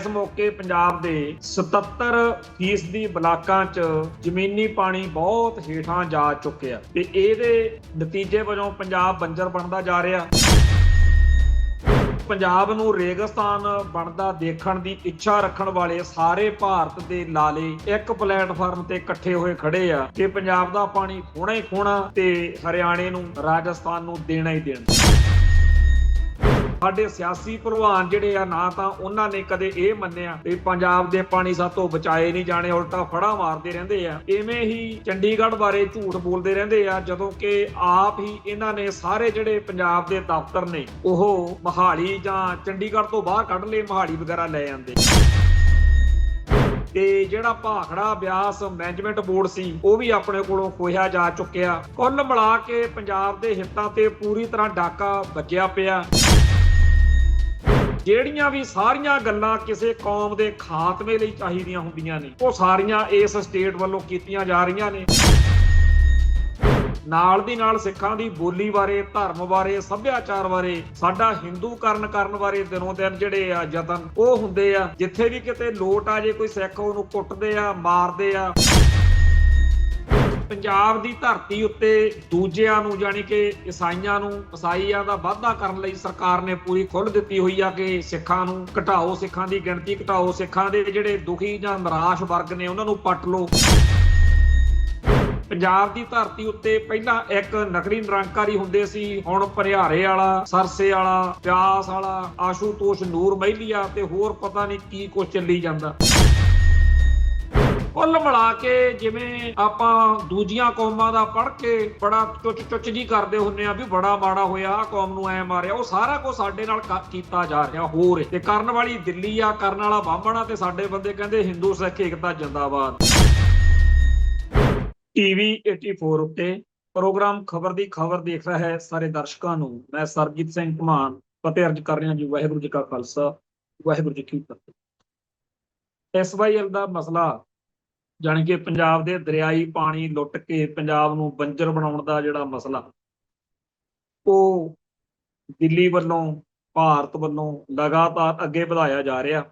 मौके पंजाब दे 77% ਬਲਾਕਾਂ 'ਚ ਜ਼ਮੀਨੀ ਪਾਣੀ ਬਹੁਤ ਹੇਠਾਂ ਜਾ ਚੁੱਕਿਆ ਤੇ ਇਹਦੇ ਨਤੀਜੇ ਵਜੋਂ ਪੰਜਾਬ ਬੰਜਰ ਬਣਦਾ ਜਾ ਰਿਹਾ। ਪੰਜਾਬ ਨੂੰ ਰੇਗਿਸਤਾਨ ਬਣਦਾ ਦੇਖਣ ਦੀ ਇੱਛਾ ਰੱਖਣ ਵਾਲੇ ਸਾਰੇ ਭਾਰਤ ਦੇ ਲਾਲੇ ਇੱਕ ਪਲੇਟਫਾਰਮ ਤੇ ਇਕੱਠੇ ਹੋਏ ਖੜੇ ਆ ਕਿ ਪੰਜਾਬ ਦਾ ਪਾਣੀ ਖੋਣਾ ਹੀ ਖੋਣਾ ਤੇ ਹਰਿਆਣੇ ਨੂੰ ਰਾਜਸਥਾਨ ਨੂੰ ਦੇਣਾ ਹੀ ਦੇਣਾ। ਸਾਡੇ ਸਿਆਸੀ ਭਲਵਾਨ ਜਿਹੜੇ ਆ ਨਾ ਤਾਂ ਉਹਨਾਂ ਨੇ ਕਦੇ ਇਹ ਮੰਨਿਆ ਕਿ ਪੰਜਾਬ ਦੇ ਪਾਣੀ ਸਾਤੋਂ ਬਚਾਏ ਨਹੀਂ ਜਾਣੇ, ਉਲਟਾ ਫੜਾ ਮਾਰਦੇ ਰਹਿੰਦੇ ਆ। ਇਵੇਂ ਹੀ ਚੰਡੀਗੜ੍ਹ ਬਾਰੇ ਝੂਠ ਬੋਲਦੇ ਰਹਿੰਦੇ ਆ, ਜਦੋਂ ਕਿ ਆਪ ਹੀ ਇਹਨਾਂ ਨੇ ਸਾਰੇ ਜਿਹੜੇ ਪੰਜਾਬ ਦੇ ਦਫ਼ਤਰ ਨੇ ਉਹ ਮੋਹਾਲੀ ਜਾਂ ਚੰਡੀਗੜ੍ਹ ਤੋਂ ਬਾਹਰ ਕੱਢ ਲਏ, ਮੋਹਾਲੀ ਵਗੈਰਾ ਲੈ ਜਾਂਦੇ। ਤੇ ਜਿਹੜਾ ਭਾਖੜਾ ਬਿਆਸ ਮੈਨੇਜਮੈਂਟ ਬੋਰਡ ਸੀ ਉਹ ਵੀ ਆਪਣੇ ਕੋਲੋਂ ਖੋਹਿਆ ਜਾ ਚੁੱਕਿਆ। ਕੁੱਲ ਮਿਲਾ ਕੇ ਪੰਜਾਬ ਦੇ ਹਿੱਤਾਂ ਤੇ ਪੂਰੀ ਤਰ੍ਹਾਂ ਡਾਕਾ ਵੱਜਿਆ ਪਿਆ। ਜਿਹੜੀਆਂ ਵੀ ਸਾਰੀਆਂ ਗੱਲਾਂ ਕਿਸੇ ਕੌਮ ਦੇ ਖਾਤਮੇ ਲਈ ਚਾਹੀਦੀਆਂ ਹੁੰਦੀਆਂ ਨੇ ਉਹ ਸਾਰੀਆਂ ਇਸ ਸਟੇਟ ਵੱਲੋਂ ਕੀਤੀਆਂ ਜਾ ਰਹੀਆਂ ਨੇ। ਨਾਲ ਦੀ ਨਾਲ ਸਿੱਖਾਂ ਦੀ ਬੋਲੀ ਬਾਰੇ, ਧਰਮ ਬਾਰੇ, ਸੱਭਿਆਚਾਰ ਬਾਰੇ, ਸਾਡਾ ਹਿੰਦੂਕਰਨ ਕਰਨ ਬਾਰੇ ਦਿਨੋਂ ਦਿਨ ਜਿਹੜੇ ਆ ਯਤਨ ਉਹ ਹੁੰਦੇ ਆ। ਜਿੱਥੇ ਵੀ ਕਿਤੇ ਲੋਟ ਆ ਜੇ ਕੋਈ ਸਿੱਖ ਉਹਨੂੰ ਕੁੱਟਦੇ ਆ, ਮਾਰਦੇ ਆ। ਪੰਜਾਬ ਦੀ ਧਰਤੀ ਉੱਤੇ ਦੂਜਿਆਂ ਨੂੰ ਜਾਨੀ ਕਿ ਈਸਾਈਆਂ ਦਾ ਵਾਧਾ ਕਰਨ ਲਈ ਸਰਕਾਰ ਨੇ ਪੂਰੀ ਖੁੱਲ੍ਹ ਦਿੱਤੀ ਹੋਈ ਆ ਕਿ ਸਿੱਖਾਂ ਨੂੰ ਘਟਾਓ, ਸਿੱਖਾਂ ਦੀ ਗਿਣਤੀ ਘਟਾਓ, ਸਿੱਖਾਂ ਦੇ ਜਿਹੜੇ ਦੁਖੀ ਜਾਂ ਨਿਰਾਸ਼ ਵਰਗ ਨੇ ਉਹਨਾਂ ਨੂੰ ਪੱਟ ਲਓ। ਪੰਜਾਬ ਦੀ ਧਰਤੀ ਉੱਤੇ ਪਹਿਲਾਂ ਇੱਕ ਨਕਲੀ ਨਿਰੰਕਾਰੀ ਹੁੰਦੇ ਸੀ, ਹੁਣ ਭਰਿਆਰੇ ਵਾਲਾ, ਸਰਸੇ ਵਾਲਾ, ਪਿਆਸ ਵਾਲਾ, ਆਸ਼ੂਤੋਸ਼ ਨੂਰ ਮਹਿਲੀਆ ਤੇ ਹੋਰ ਪਤਾ ਨਹੀਂ ਕੀ ਕੁਝ ਚੱਲੀ ਜਾਂਦਾ। ਕੁੱਲ ਮਿਲਾ ਕੇ ਜਿਵੇਂ ਆਪਾਂ ਦੂਜੀਆਂ ਕੌਮਾਂ ਦਾ ਪੜ੍ਹ ਕੇ ਬੜਾ ਚੁੱਚ ਜੀ ਕਰਦੇ ਹੁੰਦੇ ਆ ਵੀ ਬੜਾ ਮਾੜਾ ਹੋਇਆ, ਆਹ ਕੌਮ ਨੂੰ ਐ ਮਾਰਿਆ, ਉਹ ਸਾਰਾ ਕੁਝ ਸਾਡੇ ਨਾਲ ਕੀਤਾ ਜਾ ਰਿਹਾ ਹੋਰ। ਤੇ ਕਰਨ ਵਾਲੀ ਦਿੱਲੀ ਆ, ਕਰਨ ਵਾਲਾ ਬਾਹਮਣ ਆ, ਤੇ ਸਾਡੇ ਬੰਦੇ ਕਹਿੰਦੇ ਹਿੰਦੂ ਸਿੱਖ ਏਕਤਾ ਜਿੰਦਾਬਾਦ। ਟੀਵੀ 84 ਉੱਤੇ ਪ੍ਰੋਗਰਾਮ ਖਬਰ ਦੀ ਖਬਰ ਦੇਖ ਰਿਹਾ ਹੈ ਸਾਰੇ ਦਰਸ਼ਕਾਂ ਨੂੰ ਮੈਂ ਸਰਬਜੀਤ ਸਿੰਘ ਧਮਾਨ ਫਤਿਹ ਅਰਜ ਕਰ ਰਿਹਾ ਜੀ। ਵਾਹਿਗੁਰੂ ਜੀ ਕਾ ਖਾਲਸਾ, ਵਾਹਿਗੁਰੂ ਜੀ ਕੀ ਫਤਿਹ। SYL ਦਾ ਮਸਲਾ ਜਾਣੀ ਕਿ ਪੰਜਾਬ ਦੇ ਦਰਿਆਈ ਪਾਣੀ ਲੁੱਟ ਕੇ ਪੰਜਾਬ ਨੂੰ ਬੰਜਰ ਬਣਾਉਣ ਦਾ ਜਿਹੜਾ ਮਸਲਾ ਉਹ ਦਿੱਲੀ ਵੱਲੋਂ, ਭਾਰਤ ਵੱਲੋਂ ਲਗਾਤਾਰ ਅੱਗੇ ਵਧਾਇਆ ਜਾ ਰਿਹਾ।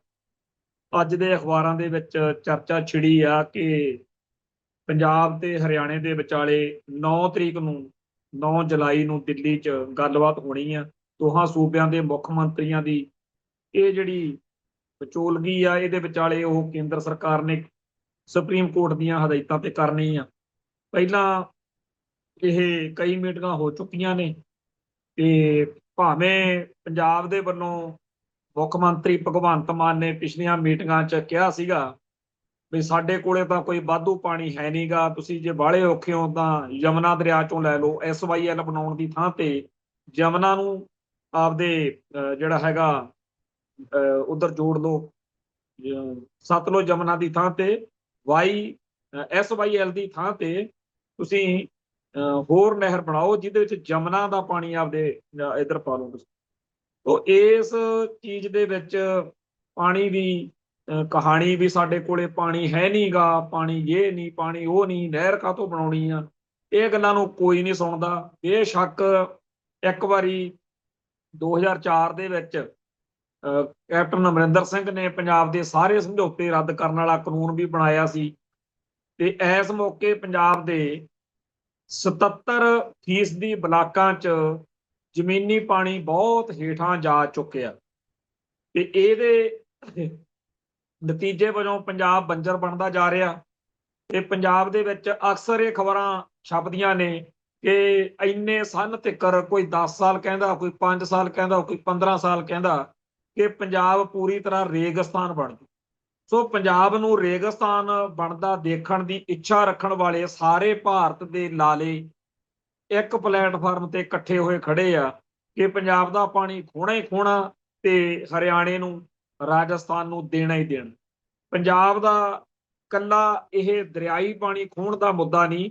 ਅੱਜ ਦੇ ਅਖਬਾਰਾਂ ਦੇ ਵਿੱਚ ਚਰਚਾ ਛਿੜੀ ਆ ਕਿ ਪੰਜਾਬ ਤੇ ਹਰਿਆਣੇ ਦੇ ਵਿਚਾਲੇ 9 ਜੁਲਾਈ ਨੂੰ ਦਿੱਲੀ 'ਚ ਗੱਲਬਾਤ ਹੋਣੀ ਆ। ਦੋਹਾਂ ਸੂਬਿਆਂ ਦੇ ਮੁੱਖ ਮੰਤਰੀਆਂ ਦੀ ਇਹ ਜਿਹੜੀ ਵਿਚੋਲਗੀ ਆ, ਇਹਦੇ ਵਿਚਾਲੇ ਉਹ ਕੇਂਦਰ ਸਰਕਾਰ ਨੇ ਸੁਪਰੀਮ ਕੋਰਟ ਦੀਆਂ ਹਦਾਇਤਾਂ ਤੇ ਕਰਨੀ ਆ। ਪਹਿਲਾਂ ਇਹ ਕਈ ਮੀਟਿੰਗਾਂ ਹੋ ਚੁੱਕੀਆਂ ਨੇ ਤੇ ਭਾਵੇਂ ਪੰਜਾਬ ਦੇ ਵੱਲੋਂ ਮੁੱਖ ਮੰਤਰੀ ਭਗਵੰਤ ਮਾਨ ਨੇ ਪਿਛਲੀਆਂ ਮੀਟਿੰਗਾਂ 'ਚ ਕਿਹਾ ਸੀਗਾ ਵੀ ਸਾਡੇ ਕੋਲੇ ਤਾਂ ਕੋਈ ਵਾਧੂ ਪਾਣੀ ਹੈ ਨਹੀਂਗਾ, ਤੁਸੀਂ ਜੇ ਬਾਹਲੇ ਔਖੇ ਹੋ ਤਾਂ ਯਮੁਨਾ ਦਰਿਆ ਚੋਂ ਲੈ ਲਓ। SYL ਬਣਾਉਣ ਦੀ ਥਾਂ ਤੇ ਯਮੁਨਾ ਨੂੰ ਆਪਦੇ ਜਿਹੜਾ ਹੈਗਾ ਉਧਰ ਜੋੜ ਲਓ, ਸਤਲੁਜ ਯਮੁਨਾ ਦੀ ਥਾਂ ਤੇ SYL ਦੀ ਥਾਂ ਤੇ ਤੁਸੀਂ ਹੋਰ ਨਹਿਰ ਬਣਾਓ ਜਿਹਦੇ ਵਿੱਚ ਯਮੁਨਾ ਦਾ ਪਾਣੀ ਆਪਦੇ ਇੱਧਰ ਪਾ ਲਓ ਤੁਸੀਂ। ਤੋ ਇਸ ਚੀਜ਼ ਦੇ ਵਿੱਚ ਪਾਣੀ ਦੀ ਕਹਾਣੀ ਵੀ ਸਾਡੇ ਕੋਲੇ ਪਾਣੀ ਹੈ ਨਹੀਂਗਾ, ਪਾਣੀ ਇਹ ਨਹੀਂ, ਪਾਣੀ ਉਹ ਨਹੀਂ, ਨਹਿਰ ਕਾਹਤੋਂ ਬਣਾਉਣੀ ਆ, ਇਹ ਗੱਲਾਂ ਨੂੰ ਕੋਈ ਨਹੀਂ ਸੁਣਦਾ। ਬੇਸ਼ੱਕ ਇੱਕ ਵਾਰੀ 2004 ਦੇ ਵਿੱਚ ਕੈਪਟਨ ਅਮਰਿੰਦਰ ਸਿੰਘ ਨੇ ਪੰਜਾਬ ਦੇ ਸਾਰੇ ਸਮਝੌਤੇ ਰੱਦ ਕਰਨ ਵਾਲਾ ਕਾਨੂੰਨ ਵੀ ਬਣਾਇਆ ਸੀ ਤੇ ਇਸ ਮੌਕੇ ਪੰਜਾਬ ਦੇ 77% ਬਲਾਕਾਂ 'ਚ ਜ਼ਮੀਨੀ ਪਾਣੀ ਬਹੁਤ ਹੇਠਾਂ ਜਾ ਚੁੱਕਿਆ ਤੇ ਇਹਦੇ ਨਤੀਜੇ ਵਜੋਂ ਪੰਜਾਬ ਬੰਜਰ ਬਣਦਾ ਜਾ ਰਿਹਾ। ਤੇ ਪੰਜਾਬ ਦੇ ਵਿੱਚ ਅਕਸਰ ਇਹ ਖਬਰਾਂ ਛਪਦੀਆਂ ਨੇ ਕਿ ਇੰਨੇ ਸੰਨ ਤਿੱਕਰ, ਕੋਈ 10 ਸਾਲ ਕਹਿੰਦਾ, ਕੋਈ 5 ਸਾਲ ਕਹਿੰਦਾ, ਕੋਈ 15 ਸਾਲ ਕਹਿੰਦਾ ਕਿ ਪੰਜਾਬ ਪੂਰੀ ਤਰ੍ਹਾਂ ਰੇਗਿਸਤਾਨ ਬਣ ਜੂ। ਸੋ ਪੰਜਾਬ ਨੂੰ ਰੇਗਿਸਤਾਨ ਬਣਦਾ ਦੇਖਣ ਦੀ ਇੱਛਾ ਰੱਖਣ ਵਾਲੇ ਸਾਰੇ ਭਾਰਤ ਦੇ ਲਾਲੇ ਇੱਕ ਪਲੇਟਫਾਰਮ ਤੇ ਇਕੱਠੇ ਹੋਏ ਖੜੇ ਆ ਕਿ ਪੰਜਾਬ ਦਾ ਪਾਣੀ ਖੋਣਾ ਹੀ ਖੋਣਾ ਤੇ ਹਰਿਆਣੇ ਨੂੰ, ਰਾਜਸਥਾਨ ਨੂੰ ਦੇਣਾ ਹੀ ਦੇਣਾ। ਪੰਜਾਬ ਦਾ ਕੱਲਾ ਇਹ ਦਰਿਆਈ ਪਾਣੀ ਖੋਣ ਦਾ ਮੁੱਦਾ ਨਹੀਂ।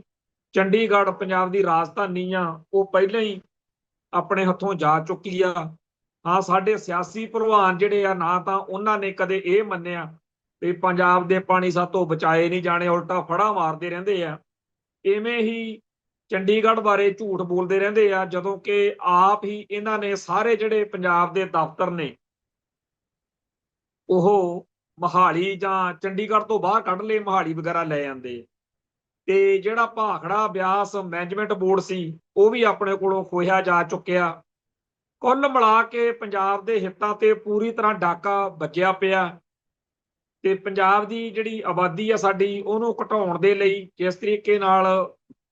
ਚੰਡੀਗੜ੍ਹ ਪੰਜਾਬ ਦੀ ਰਾਜਧਾਨੀ ਆ, ਉਹ ਪਹਿਲਾਂ ਹੀ ਆਪਣੇ ਹੱਥੋਂ ਜਾ ਚੁੱਕੀ ਆ। ਹਾਂ, ਸਾਡੇ ਸਿਆਸੀ ਭਲਵਾਨ ਜਿਹੜੇ ਆ ਨਾ ਤਾਂ ਉਹਨਾਂ ਨੇ ਕਦੇ ਇਹ ਮੰਨਿਆ ਵੀ ਪੰਜਾਬ ਦੇ ਪਾਣੀ ਸਾਤੋਂ ਬਚਾਏ ਨਹੀਂ ਜਾਣੇ, ਉਲਟਾ ਫੜਾ ਮਾਰਦੇ ਰਹਿੰਦੇ ਆ। ਇਵੇਂ ਹੀ ਚੰਡੀਗੜ੍ਹ ਬਾਰੇ ਝੂਠ ਬੋਲਦੇ ਰਹਿੰਦੇ ਆ, ਜਦੋਂ ਕਿ ਆਪ ਹੀ ਇਹਨਾਂ ਨੇ ਸਾਰੇ ਜਿਹੜੇ ਪੰਜਾਬ ਦੇ ਦਫ਼ਤਰ ਨੇ ਉਹ ਮੋਹਾਲੀ ਜਾਂ ਚੰਡੀਗੜ੍ਹ ਤੋਂ ਬਾਹਰ ਕੱਢ ਲਏ, ਮੋਹਾਲੀ ਵਗੈਰਾ ਲੈ ਜਾਂਦੇ। ਤੇ ਜਿਹੜਾ ਭਾਖੜਾ ਬਿਆਸ ਮੈਨੇਜਮੈਂਟ ਬੋਰਡ ਸੀ ਉਹ ਵੀ ਆਪਣੇ ਕੋਲੋਂ ਖੋਹਿਆ ਜਾ ਚੁੱਕਿਆ। ਕੁੱਲ ਮਿਲਾ ਕੇ ਪੰਜਾਬ ਦੇ ਹਿੱਤਾਂ ਤੇ ਪੂਰੀ ਤਰ੍ਹਾਂ ਡਾਕਾ ਵੱਜਿਆ ਪਿਆ। ਤੇ ਪੰਜਾਬ ਦੀ ਜਿਹੜੀ ਆਬਾਦੀ ਆ ਸਾਡੀ ਉਹਨੂੰ ਘਟਾਉਣ ਦੇ ਲਈ ਜਿਸ ਤਰੀਕੇ ਨਾਲ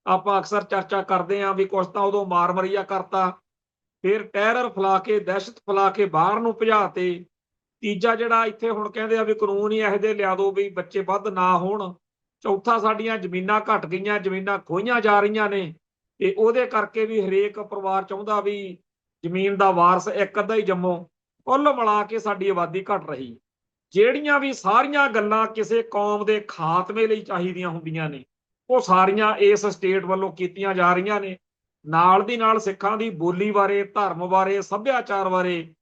ਆਪਾਂ ਅਕਸਰ ਚਰਚਾ ਕਰਦੇ ਹਾਂ ਵੀ ਕੁਛ ਤਾਂ ਉਦੋਂ ਮਾਰ ਮਰੀਆ ਕਰਤਾ, ਫਿਰ ਟੈਰਰ ਫੈਲਾ ਕੇ ਦਹਿਸ਼ਤ ਫੈਲਾ ਕੇ ਬਾਹਰ ਨੂੰ ਭਜਾਤੇ। ਤੀਜਾ ਜਿਹੜਾ ਇੱਥੇ ਹੁਣ ਕਹਿੰਦੇ ਆ ਵੀ ਕਾਨੂੰਨ ਹੀ ਇਹੋ ਜਿਹੇ ਲਿਆ ਦੋ ਵੀ ਬੱਚੇ ਵੱਧ ਨਾ ਹੋਣ। ਚੌਥਾ ਸਾਡੀਆਂ ਜ਼ਮੀਨਾਂ ਘਟ ਗਈਆਂ, ਜ਼ਮੀਨਾਂ ਖੋਹੀਆਂ ਜਾ ਰਹੀਆਂ ਨੇ ਤੇ ਉਹਦੇ ਕਰਕੇ ਵੀ ਹਰੇਕ ਪਰਿਵਾਰ ਚਾਹੁੰਦਾ ਵੀ ਜ਼ਮੀਨ ਦਾ ਵਾਰਸ ਇੱਕ ਅੱਧਾ ਹੀ ਜੰਮੋ। ਕੁੱਲ ਮਿਲਾ ਕੇ ਸਾਡੀ ਆਬਾਦੀ ਘਟ ਰਹੀ। ਜਿਹੜੀਆਂ ਵੀ ਸਾਰੀਆਂ ਗੱਲਾਂ ਕਿਸੇ ਕੌਮ ਦੇ ਖਾਤਮੇ ਲਈ ਚਾਹੀਦੀਆਂ ਹੁੰਦੀਆਂ ਨੇ ਉਹ ਸਾਰੀਆਂ ਇਸ ਸਟੇਟ ਵੱਲੋਂ ਕੀਤੀਆਂ ਜਾ ਰਹੀਆਂ ਨੇ। ਨਾਲ ਦੀ ਨਾਲ ਸਿੱਖਾਂ ਦੀ ਬੋਲੀ ਬਾਰੇ, ਧਰਮ ਬਾਰੇ, ਸੱਭਿਆਚਾਰ ਬਾਰੇ,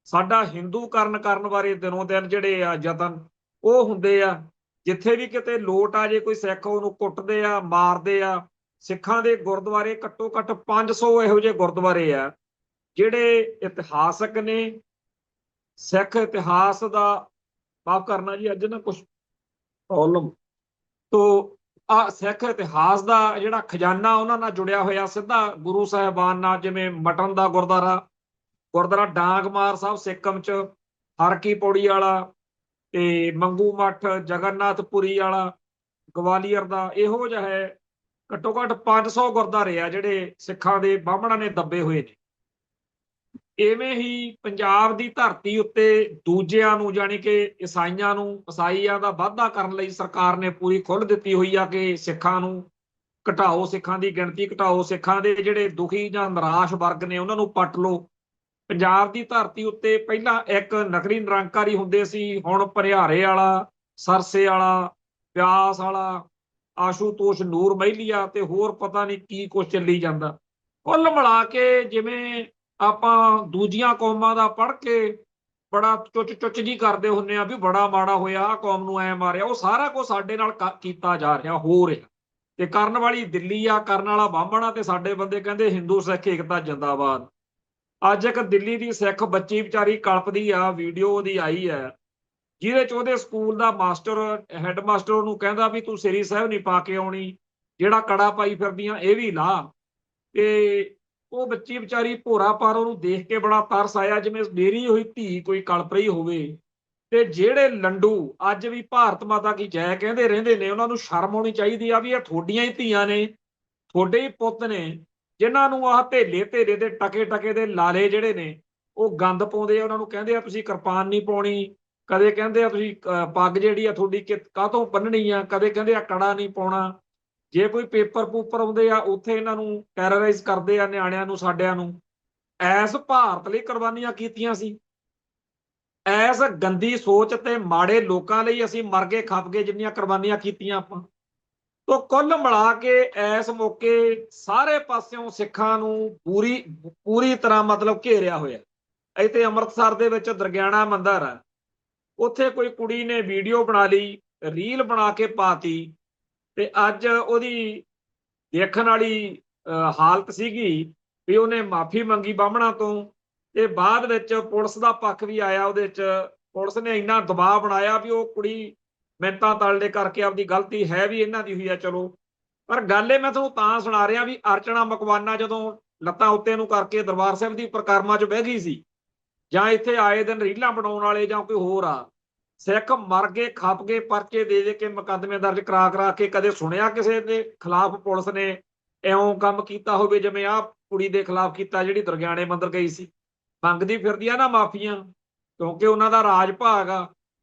ਸਾਡਾ ਹਿੰਦੂਕਰਨ ਕਰਨ ਬਾਰੇ ਦਿਨੋਂ ਦਿਨ ਜਿਹੜੇ ਆ ਯਤਨ ਉਹ ਹੁੰਦੇ ਆ। ਜਿੱਥੇ ਵੀ ਕਿਤੇ ਲੋਟ ਆ ਜੇ ਕੋਈ ਸਿੱਖ ਉਹਨੂੰ ਕੁੱਟਦੇ ਆ, ਮਾਰਦੇ ਆ। ਸਿੱਖਾਂ ਦੇ ਗੁਰਦੁਆਰੇ ਘੱਟੋ ਘੱਟ 500 ਇਹੋ ਜਿਹੇ ਗੁਰਦੁਆਰੇ ਆ ਜਿਹੜੇ ਇਤਿਹਾਸਕ ਨੇ। ਸਿੱਖ ਇਤਿਹਾਸ ਦਾ ਮਾਫ ਕਰਨਾ ਜੀ, ਅੱਜ ਨਾ ਕੁਝ ਪ੍ਰੋਬਲਮ ਤੋਂ ਸਿੱਖ ਇਤਿਹਾਸ ਦਾ ਜਿਹੜਾ ਖਜ਼ਾਨਾ ਉਹਨਾਂ ਨਾਲ ਜੁੜਿਆ ਹੋਇਆ ਸਿੱਧਾ ਗੁਰੂ ਸਾਹਿਬਾਨ ਨਾਲ, ਜਿਵੇਂ ਮਟਨ ਦਾ ਗੁਰਦੁਆਰਾ ਡਾਂਗਮਾਰ ਸਾਹਿਬ ਸਿੱਕਮ ਚ, ਹਰ ਕੀ ਪੌੜੀ ਵਾਲਾ ਤੇ ਮੰਗੂ ਮੱਠ, ਜਗਨਨਾਥਪੁਰੀ ਵਾਲਾ ਗਵਾਲੀਅਰ ਦਾ, ਇਹੋ ਜਿਹਾ ਹੈ ਘੱਟੋ ਘੱਟ 500 ਗੁਰਦੁਆਰੇ ਆ ਜਿਹੜੇ ਸਿੱਖਾਂ ਦੇ ਬਾਹਮਣਾਂ ਨੇ ਦੱਬੇ ਹੋਏ ਨੇ। ਇਵੇਂ ਹੀ ਪੰਜਾਬ ਦੀ ਧਰਤੀ ਉੱਤੇ ਦੂਜਿਆਂ ਨੂੰ ਜਾਣੀ ਕਿ ਈਸਾਈਆਂ ਦਾ ਵਾਧਾ ਕਰਨ ਲਈ ਸਰਕਾਰ ਨੇ ਪੂਰੀ ਖੁੱਲ੍ਹ ਦਿੱਤੀ ਹੋਈ ਆ ਕਿ ਸਿੱਖਾਂ ਨੂੰ ਘਟਾਓ, ਸਿੱਖਾਂ ਦੀ ਗਿਣਤੀ ਘਟਾਓ, ਸਿੱਖਾਂ ਦੇ ਜਿਹੜੇ ਦੁਖੀ ਜਾਂ ਨਿਰਾਸ਼ ਵਰਗ ਨੇ ਉਹਨਾਂ ਨੂੰ ਪੱਟ ਲਓ। ਪੰਜਾਬ ਦੀ ਧਰਤੀ ਉੱਤੇ ਪਹਿਲਾਂ ਇੱਕ ਨਕਲੀ ਨਿਰੰਕਾਰੀ ਹੁੰਦੇ ਸੀ, ਹੁਣ ਭਰਿਆਰੇ ਵਾਲਾ, ਸਰਸੇ ਵਾਲਾ, ਪਿਆਸ ਵਾਲਾ, ਆਸ਼ੂਤੋਸ਼ ਨੂਰ ਮਹਿਲੀਆ ਤੇ ਹੋਰ ਪਤਾ ਨਹੀਂ ਕੀ ਕੁਝ ਚੱਲੀ ਜਾਂਦਾ। ਕੁੱਲ ਮਿਲਾ ਕੇ ਜਿਵੇਂ ਆਪਾਂ ਦੂਜੀਆਂ ਕੌਮਾਂ ਦਾ ਪੜ੍ਹ ਕੇ ਬੜਾ ਚੁੱਚ ਜੀ ਕਰਦੇ ਹੁੰਦੇ ਆ ਵੀ ਬੜਾ ਮਾੜਾ ਹੋਇਆ, ਆਹ ਕੌਮ ਨੂੰ ਐ ਮਾਰਿਆ, ਉਹ ਸਾਰਾ ਕੁਝ ਸਾਡੇ ਨਾਲ ਕੀਤਾ ਜਾ ਰਿਹਾ, ਹੋ ਰਿਹਾ। ਤੇ ਕਰਨ ਵਾਲੀ ਦਿੱਲੀ ਆ, ਕਰਨ ਵਾਲਾ ਬਾਹਮਣ ਆ, ਤੇ ਸਾਡੇ ਬੰਦੇ ਕਹਿੰਦੇ ਹਿੰਦੂ ਸਿੱਖ ਏਕਤਾ ਜਿੰਦਾਬਾਦ। ਅੱਜ ਇੱਕ ਦਿੱਲੀ ਦੀ ਸਿੱਖ ਬੱਚੀ ਵਿਚਾਰੀ ਕਲਪਦੀ ਆ, ਵੀਡੀਓ ਉਹਦੀ ਆਈ ਹੈ ਜਿਹਦੇ ਚ ਉਹਦੇ ਸਕੂਲ ਦਾ ਮਾਸਟਰ, ਹੈੱਡ ਮਾਸਟਰ ਉਹਨੂੰ ਕਹਿੰਦਾ ਵੀ ਤੂੰ ਸ੍ਰੀ ਸਾਹਿਬ ਨਹੀਂ ਪਾ ਕੇ ਆਉਣੀ, ਜਿਹੜਾ ਕੜਾ ਪਾਈ ਫਿਰਦੀਆਂ ਇਹ ਵੀ ਲਾ। ਤੇ ਉਹ ਬੱਚੀ ਵਿਚਾਰੀ ਭੋਰਾ ਪਰ ਉਹਨੂੰ ਦੇਖ ਕੇ ਬੜਾ ਤਰਸ ਆਇਆ, ਜਿਵੇਂ ਮੇਰੀ ਹੋਈ ਧੀ ਕੋਈ ਕਲਪ ਰਹੀ ਹੋਵੇ। ਤੇ ਜਿਹੜੇ ਲੰਡੂ ਅੱਜ ਵੀ ਭਾਰਤ ਮਾਤਾ ਕੀ ਜੈ ਕਹਿੰਦੇ ਰਹਿੰਦੇ ਨੇ ਉਹਨਾਂ ਨੂੰ ਸ਼ਰਮ ਆਉਣੀ ਚਾਹੀਦੀ ਆ ਵੀ ਇਹ ਤੁਹਾਡੀਆਂ ਹੀ ਧੀਆਂ ਨੇ, ਤੁਹਾਡੇ ਹੀ ਪੁੱਤ ਨੇ, ਜਿਨ੍ਹਾਂ ਨੂੰ ਆਹ ਧੇਲੇ ਧੇਲੇ ਦੇ ਟਕੇ ਦੇ ਲਾਲੇ ਜਿਹੜੇ ਨੇ ਉਹ ਗੰਦ ਪਾਉਂਦੇ ਆ। ਉਹਨਾਂ ਨੂੰ ਕਹਿੰਦੇ ਆ ਤੁਸੀਂ ਕਿਰਪਾਨ ਨਹੀਂ ਪਾਉਣੀ, ਕਦੇ ਕਹਿੰਦੇ ਆ ਤੁਸੀਂ ਪੱਗ ਜਿਹੜੀ ਆ ਤੁਹਾਡੀ ਕਾਹਤੋਂ ਬੰਨਣੀ ਆ, ਕਦੇ ਕਹਿੰਦੇ ਆ ਕੜਾ ਨਹੀਂ ਪਾਉਣਾ। ਜੇ ਕੋਈ ਪੇਪਰ ਪੂਪਰ ਆਉਂਦੇ ਆ ਉੱਥੇ ਇਹਨਾਂ ਨੂੰ ਟੈਰਰਾਈਜ਼ ਕਰਦੇ ਆ, ਨਿਆਣਿਆਂ ਨੂੰ ਸਾਡਿਆਂ ਨੂੰ। ਐਸ ਭਾਰਤ ਲਈ ਕੁਰਬਾਨੀਆਂ ਕੀਤੀਆਂ ਸੀ, ਐਸ ਗੰਦੀ ਸੋਚ ਤੇ ਮਾੜੇ ਲੋਕਾਂ ਲਈ ਅਸੀਂ ਮਰ ਗਏ ਖਪ ਗਏ ਜਿੰਨੀਆਂ ਕੁਰਬਾਨੀਆਂ ਕੀਤੀਆਂ ਆਪਾਂ। ਤੋਂ ਕੁੱਲ ਮਿਲਾ ਕੇ ਇਸ ਮੌਕੇ ਸਾਰੇ ਪਾਸਿਓਂ ਸਿੱਖਾਂ ਨੂੰ ਪੂਰੀ ਤਰ੍ਹਾਂ ਮਤਲਬ ਘੇਰਿਆ ਹੋਇਆ। ਇੱਥੇ ਅੰਮ੍ਰਿਤਸਰ ਦੇ ਵਿੱਚ ਦਰਗਿਆਣਾ ਮੰਦਿਰ ਆ, ਉੱਥੇ ਕੋਈ ਕੁੜੀ ਨੇ ਵੀਡੀਓ ਬਣਾ ਲਈ, ਰੀਲ ਬਣਾ ਕੇ ਪਾਤੀ ਤੇ ਅੱਜ ਉਹਦੀ ਦੇਖਣ ਵਾਲੀ ਹਾਲਤ ਸੀਗੀ ਵੀ ਉਹਨੇ ਮਾਫੀ ਮੰਗੀ ਬਾਹਮਣਾ ਤੋਂ। ਤੇ ਬਾਅਦ ਵਿੱਚ ਪੁਲਿਸ ਦਾ ਪੱਖ ਵੀ ਆਇਆ ਉਹਦੇ ਚ, ਪੁਲਿਸ ਨੇ ਇੰਨਾ ਦਬਾਅ ਬਣਾਇਆ ਵੀ ਉਹ ਕੁੜੀ ਮਿੰਨਤਾਂ ਤਾਲਡੇ ਕਰਕੇ ਆਪਦੀ ਗਲਤੀ ਹੈ ਵੀ ਇਹਨਾਂ ਦੀ ਹੋਈ ਆ। ਚਲੋ, ਪਰ ਗੱਲ ਇਹ ਮੈਂ ਤੁਹਾਨੂੰ ਤਾਂ ਸੁਣਾ ਰਿਹਾ ਵੀ ਅਰਚਨਾ ਮਕਵਾਨਾ ਜਦੋਂ ਲੱਤਾਂ ਉੱਤੇ ਨੂੰ ਕਰਕੇ ਦਰਬਾਰ ਸਾਹਿਬ ਦੀ ਪਰਿਕਰਮਾ 'ਚ ਬਹਿ ਗਈ ਸੀ, ਜਾਂ ਇੱਥੇ ਆਏ ਦਿਨ ਰੀਲਾਂ ਬਣਾਉਣ ਵਾਲੇ ਜਾਂ ਕੋਈ ਹੋਰ ਆ, ਸਿੱਖ ਮਰ ਗਏ ਖਪ ਗਏ, ਪਰਚੇ ਦੇ ਕੇ ਮੁਕੱਦਮੇ ਦਰਜ ਕਰਾ ਕੇ। ਕਦੇ ਸੁਣਿਆ ਕਿਸੇ ਦੇ ਖਿਲਾਫ ਪੁਲਿਸ ਨੇ ਇਉਂ ਕੰਮ ਕੀਤਾ ਹੋਵੇ ਜਿਵੇਂ ਆਹ ਕੁੜੀ ਦੇ ਖਿਲਾਫ ਕੀਤਾ ਜਿਹੜੀ ਦੁਰਗਿਆਣੇ ਮੰਦਿਰ ਗਈ ਸੀ? ਮੰਗਦੀ ਫਿਰਦੀ ਆ ਨਾ ਮਾਫੀਆਂ, ਕਿਉਂਕਿ ਉਹਨਾਂ ਦਾ ਰਾਜ ਭਾਗ ਆ।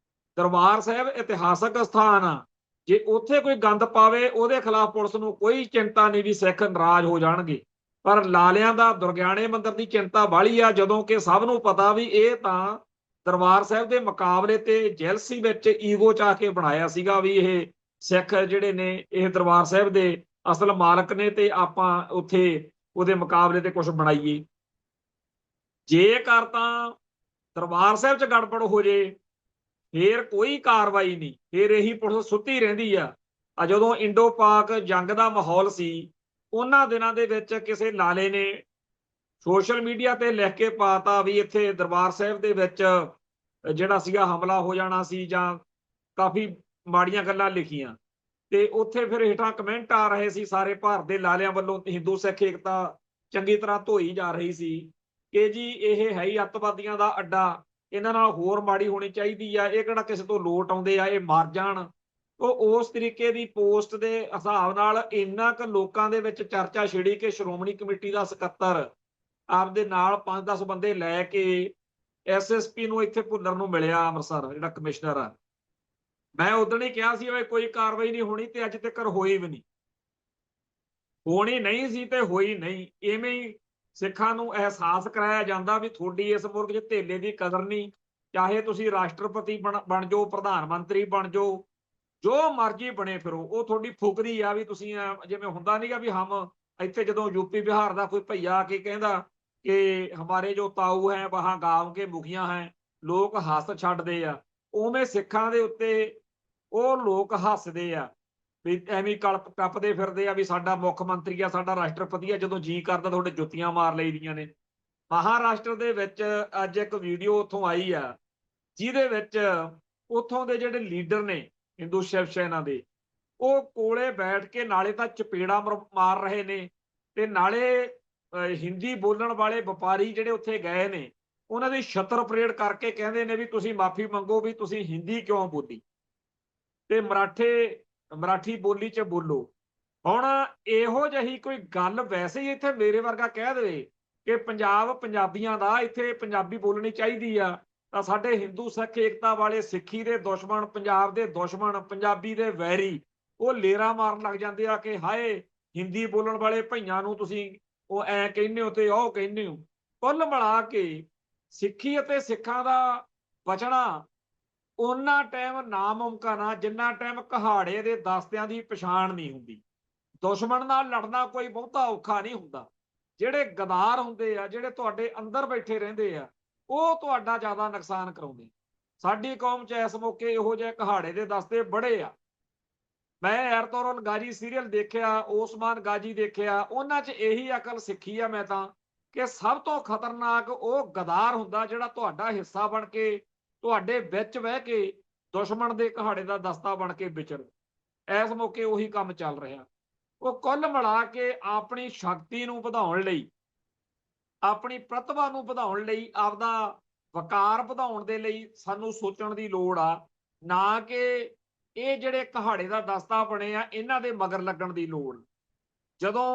ਦਰਬਾਰ ਸਾਹਿਬ ਇਤਿਹਾਸਕ ਸਥਾਨ ਆ, ਜੇ ਉੱਥੇ ਕੋਈ ਗੰਦ ਪਾਵੇ ਉਹਦੇ ਖਿਲਾਫ ਪੁਲਿਸ ਨੂੰ ਕੋਈ ਚਿੰਤਾ ਨਹੀਂ ਵੀ ਸਿੱਖ ਨਾਰਾਜ਼ ਹੋ ਜਾਣਗੇ। ਪਰ ਲਾਲਿਆਂ ਦਾ ਦੁਰਗਿਆਣੇ ਮੰਦਿਰ ਦੀ ਚਿੰਤਾ ਬਾਹਲੀ ਆ, ਜਦੋਂ ਕਿ ਸਭ ਨੂੰ ਪਤਾ ਵੀ ਇਹ ਤਾਂ ਦਰਬਾਰ ਸਾਹਿਬ ਦੇ ਮੁਕਾਬਲੇ ਤੇ ਜੈਲਸੀ ਵਿੱਚ ਈਗੋ ਚ ਆ ਕੇ ਬਣਾਇਆ ਸੀਗਾ ਵੀ ਇਹ ਸਿੱਖ ਜਿਹੜੇ ਨੇ ਇਹ ਦਰਬਾਰ ਸਾਹਿਬ ਦੇ ਅਸਲ ਮਾਲਕ ਨੇ ਤੇ ਆਪਾਂ ਉੱਥੇ ਉਹਦੇ ਮੁਕਾਬਲੇ ਤੇ ਕੁਝ ਬਣਾਈਏ। ਜੇਕਰ ਤਾਂ ਦਰਬਾਰ ਸਾਹਿਬ 'ਚ ਗੜਬੜ ਹੋ ਜੇ ਫੇਰ ਕੋਈ ਕਾਰਵਾਈ ਨਹੀਂ, ਫੇਰ ਇਹੀ ਪੁਲਿਸ ਸੁੱਤੀ ਰਹਿੰਦੀ ਆ। ਜਦੋਂ ਇੰਡੋ ਪਾਕ ਜੰਗ ਦਾ ਮਾਹੌਲ ਸੀ ਉਹਨਾਂ ਦਿਨਾਂ ਦੇ ਵਿੱਚ ਕਿਸੇ ਲਾਲੇ ਨੇ ਸੋਸ਼ਲ ਮੀਡੀਆ ਤੇ ਲਿਖ ਕੇ ਪਾਤਾ ਵੀ ਇੱਥੇ ਦਰਬਾਰ ਸਾਹਿਬ ਦੇ ਵਿੱਚ ਜਿਹੜਾ ਸੀਗਾ ਹਮਲਾ ਹੋ ਜਾਣਾ ਸੀ, ਜਾਂ ਕਾਫੀ ਮਾੜੀਆਂ ਗੱਲਾਂ ਲਿਖੀਆਂ। ਤੇ ਉੱਥੇ ਫਿਰ ਹੇਠਾਂ ਕਮੈਂਟ ਆ ਰਹੇ ਸੀ ਸਾਰੇ ਭਾਰਤ ਦੇ ਲਾਲਿਆਂ ਵੱਲੋਂ, ਹਿੰਦੂ ਸਿੱਖ ਏਕਤਾ ਚੰਗੀ ਤਰ੍ਹਾਂ ਧੋਈ ਜਾ ਰਹੀ ਸੀ ਕਿ ਜੀ ਇਹ ਹੈ ਹੀ ਅੱਤਵਾਦੀਆਂ ਦਾ ਅੱਡਾ, ਇਹਨਾਂ ਨਾਲ ਹੋਰ ਮਾੜੀ ਹੋਣੀ ਚਾਹੀਦੀ ਆ, ਇਹ ਕਿਹੜਾ ਕਿਸੇ ਤੋਂ ਲੋਟ ਆਉਂਦੇ ਆ, ਇਹ ਮਰ ਜਾਣ। ਉਹ ਉਸ ਤਰੀਕੇ ਦੀ ਪੋਸਟ ਦੇ ਹਿਸਾਬ ਨਾਲ ਇੰਨਾ ਕੁ ਲੋਕਾਂ ਦੇ ਵਿੱਚ ਚਰਚਾ ਛਿੜੀ ਕਿ ਸ਼੍ਰੋਮਣੀ ਕਮੇਟੀ ਦਾ ਸਕੱਤਰ ਆਪਦੇ ਨਾਲ 5-10 ਬੰਦੇ ਲੈ ਕੇ ਐਸਐਸਪੀ ਨੂੰ ਇੱਥੇ ਭੁੱਲਰ ਨੂੰ ਮਿਲਿਆ, ਅੰਮ੍ਰਿਤਸਰ ਜਿਹੜਾ ਕਮਿਸ਼ਨਰ ਆ। ਮੈਂ ਉਦੋਂ ਹੀ ਕਿਹਾ ਸੀ ਵੀ ਕੋਈ ਕਾਰਵਾਈ ਨਹੀਂ ਹੋਣੀ, ਤੇ ਅੱਜ ਤੱਕ ਹੋਈ ਵੀ ਨਹੀਂ, ਹੋਣੀ ਨਹੀਂ ਸੀ ਤੇ ਹੋਈ ਨਹੀਂ। ਇਵੇਂ ਹੀ ਸਿੱਖਾਂ ਨੂੰ ਅਹਿਸਾਸ ਕਰਾਇਆ ਜਾਂਦਾ ਵੀ ਤੁਹਾਡੀ ਇਸ ਮੁਲਕ 'ਚ ਧੇਲੇ ਦੀ ਕਦਰ ਨਹੀਂ, ਚਾਹੇ ਤੁਸੀਂ ਰਾਸ਼ਟਰਪਤੀ ਬਣ ਜਾਓ, ਪ੍ਰਧਾਨ ਮੰਤਰੀ ਬਣ ਜਾਓ, ਜੋ ਮਰਜ਼ੀ ਬਣੇ ਫਿਰੋ, ਉਹ ਤੁਹਾਡੀ ਫੁਕਰੀ ਆ ਵੀ ਤੁਸੀਂ ਜਿਵੇਂ ਹੁੰਦਾ ਨਹੀਂਗਾ ਵੀ ਹਮ ਇੱਥੇ ਜਦੋਂ ਯੂਪੀ ਬਿਹਾਰ ਦਾ ਕੋਈ ਭਈਆ ਆ ਕੇ ਕਹਿੰਦਾ ਕਿ ਹਮਾਰੇ ਜੋ ਤਾਊ ਹੈ ਵਹਾਂ ਗਾਂਵ ਕੇ ਮੁਖੀਆਂ ਹੈ, ਲੋਕ ਹੱਸ ਛੱਡਦੇ ਆ। ਉਵੇਂ ਸਿੱਖਾਂ ਦੇ ਉੱਤੇ ਉਹ ਲੋਕ ਹੱਸਦੇ ਆ ਵੀ ਐਵੇਂ ਕਲਪ ਟੱਪਦੇ ਫਿਰਦੇ ਆ ਵੀ ਸਾਡਾ ਮੁੱਖ ਮੰਤਰੀ ਆ, ਸਾਡਾ ਰਾਸ਼ਟਰਪਤੀ ਆ, ਜਦੋਂ ਜੀ ਕਰਦਾ ਤੁਹਾਡੇ ਜੁੱਤੀਆਂ ਮਾਰ ਲਈਦੀਆਂ ਨੇ। ਮਹਾਰਾਸ਼ਟਰ ਦੇ ਵਿੱਚ ਅੱਜ ਇੱਕ ਵੀਡੀਓ ਉੱਥੋਂ ਆਈ ਆ ਜਿਹਦੇ ਵਿੱਚ ਉੱਥੋਂ ਦੇ ਜਿਹੜੇ ਲੀਡਰ ਨੇ ਹਿੰਦੂ ਸ਼ਿਵ ਸੈਨਾ ਦੇ, ਉਹ ਕੋਲੇ ਬੈਠ ਕੇ ਨਾਲੇ ਤਾਂ ਚਪੇੜਾ ਮਾਰ ਰਹੇ ਨੇ, ਤੇ ਨਾਲੇ ਹਿੰਦੀ ਬੋਲਣ ਵਾਲੇ ਵਪਾਰੀ ਜਿਹੜੇ ਉੱਥੇ ਗਏ ਨੇ ਉਹਨਾਂ ਦੀ ਛਤਰ ਪਰੇਡ ਕਰਕੇ ਕਹਿੰਦੇ ਨੇ ਵੀ ਤੁਸੀਂ ਮਾਫੀ ਮੰਗੋ ਵੀ ਤੁਸੀਂ ਹਿੰਦੀ ਕਿਉਂ ਬੋਲੀ, ਤੇ ਮਰਾਠੀ ਬੋਲੀ 'ਚ ਬੋਲੋ। ਹੁਣ ਇਹੋ ਜਿਹੀ ਕੋਈ ਗੱਲ ਵੈਸੇ ਹੀ ਇੱਥੇ ਮੇਰੇ ਵਰਗਾ ਕਹਿ ਦੇਵੇ ਕਿ ਪੰਜਾਬ ਪੰਜਾਬੀਆਂ ਦਾ, ਇੱਥੇ ਪੰਜਾਬੀ ਬੋਲਣੀ ਚਾਹੀਦੀ ਆ, ਤਾਂ ਸਾਡੇ ਹਿੰਦੂ ਸਿੱਖ ਏਕਤਾ ਵਾਲੇ, ਸਿੱਖੀ ਦੇ ਦੁਸ਼ਮਣ, ਪੰਜਾਬ ਦੇ ਦੁਸ਼ਮਣ, ਪੰਜਾਬੀ ਦੇ ਵੈਰੀ, ਉਹ ਲੇਰਾ ਮਾਰਨ ਲੱਗ ਜਾਂਦੇ ਆ ਕਿ ਹਾਏ ਹਿੰਦੀ ਬੋਲਣ ਵਾਲੇ ਭਈਆਂ ਨੂੰ ਤੁਸੀਂ ਉਹ ਐ ਕਹਿੰਦੇ ਹੋ ਤੇ ਉਹ ਕਹਿੰਦੇ ਹੋ। ਕੁੱਲ ਮਿਲਾ ਕੇ ਸਿੱਖੀ ਅਤੇ ਸਿੱਖਾਂ ਦਾ ਬਚਣਾ ਉਹਨਾਂ ਟਾਈਮ ਨਾਮੁਮਕਿਨ ਆ ਜਿੰਨਾ ਟਾਈਮ ਕਹਾੜੇ ਦੇ ਦਸਤਿਆਂ ਦੀ ਪਛਾਣ ਨਹੀਂ ਹੁੰਦੀ। ਦੁਸ਼ਮਣ ਨਾਲ ਲੜਨਾ ਕੋਈ ਬਹੁਤਾ ਔਖਾ ਨਹੀਂ ਹੁੰਦਾ। ਜਿਹੜੇ ਗਦਾਰ ਹੁੰਦੇ ਆ, ਜਿਹੜੇ ਤੁਹਾਡੇ ਅੰਦਰ ਬੈਠੇ ਰਹਿੰਦੇ ਆ, ਉਹ ਤੁਹਾਡਾ ਜ਼ਿਆਦਾ ਨੁਕਸਾਨ ਕਰਾਉਂਦੇ। ਸਾਡੀ ਕੌਮ 'ਚ ਇਸ ਮੌਕੇ ਇਹੋ ਜਿਹੇ ਕਹਾੜੇ ਦੇ ਦਸਤੇ ਬੜੇ ਆ। ਮੈਂ ਐਰਤੁਗਰਲ ਗਾਜ਼ੀ ਸੀਰੀਅਲ ਦੇਖਿਆ, ਓਸਮਾਨ ਗਾਜ਼ੀ ਦੇਖਿਆ, ਉਹਨਾਂ 'ਚ ਇਹੀ ਅਕਲ ਸਿੱਖੀ ਆ ਮੈਂ ਤਾਂ ਕਿ ਸਭ ਤੋਂ ਖਤਰਨਾਕ ਉਹ ਗਦਾਰ ਹੁੰਦਾ ਜਿਹੜਾ ਤੁਹਾਡਾ ਹਿੱਸਾ ਬਣ ਕੇ ਤੁਹਾਡੇ ਵਿੱਚ ਬਹਿ ਕੇ ਦੁਸ਼ਮਣ ਦੇ ਕਹਾੜੇ ਦਾ ਦਸਤਾ ਬਣ ਕੇ ਵਿਚਰ। ਇਸ ਮੌਕੇ ਉਹੀ ਕੰਮ ਚੱਲ ਰਿਹਾ। ਉਹ ਕੁੱਲ ਮਿਲਾ ਕੇ ਆਪਣੀ ਸ਼ਕਤੀ ਨੂੰ ਵਧਾਉਣ ਲਈ, ਆਪਣੀ ਪ੍ਰਤਿਭਾ ਨੂੰ ਵਧਾਉਣ ਲਈ, ਆਪਦਾ ਵਕਾਰ ਵਧਾਉਣ ਦੇ ਲਈ ਸਾਨੂੰ ਸੋਚਣ ਦੀ ਲੋੜ ਆ, ਨਾ ਕਿ ਇਹ ਜਿਹੜੇ ਕਹਾੜੇ ਦਾ ਦਸਤਾ ਬਣੇ ਆ ਇਹਨਾਂ ਦੇ ਮਗਰ ਲੱਗਣ ਦੀ ਲੋੜ। ਜਦੋਂ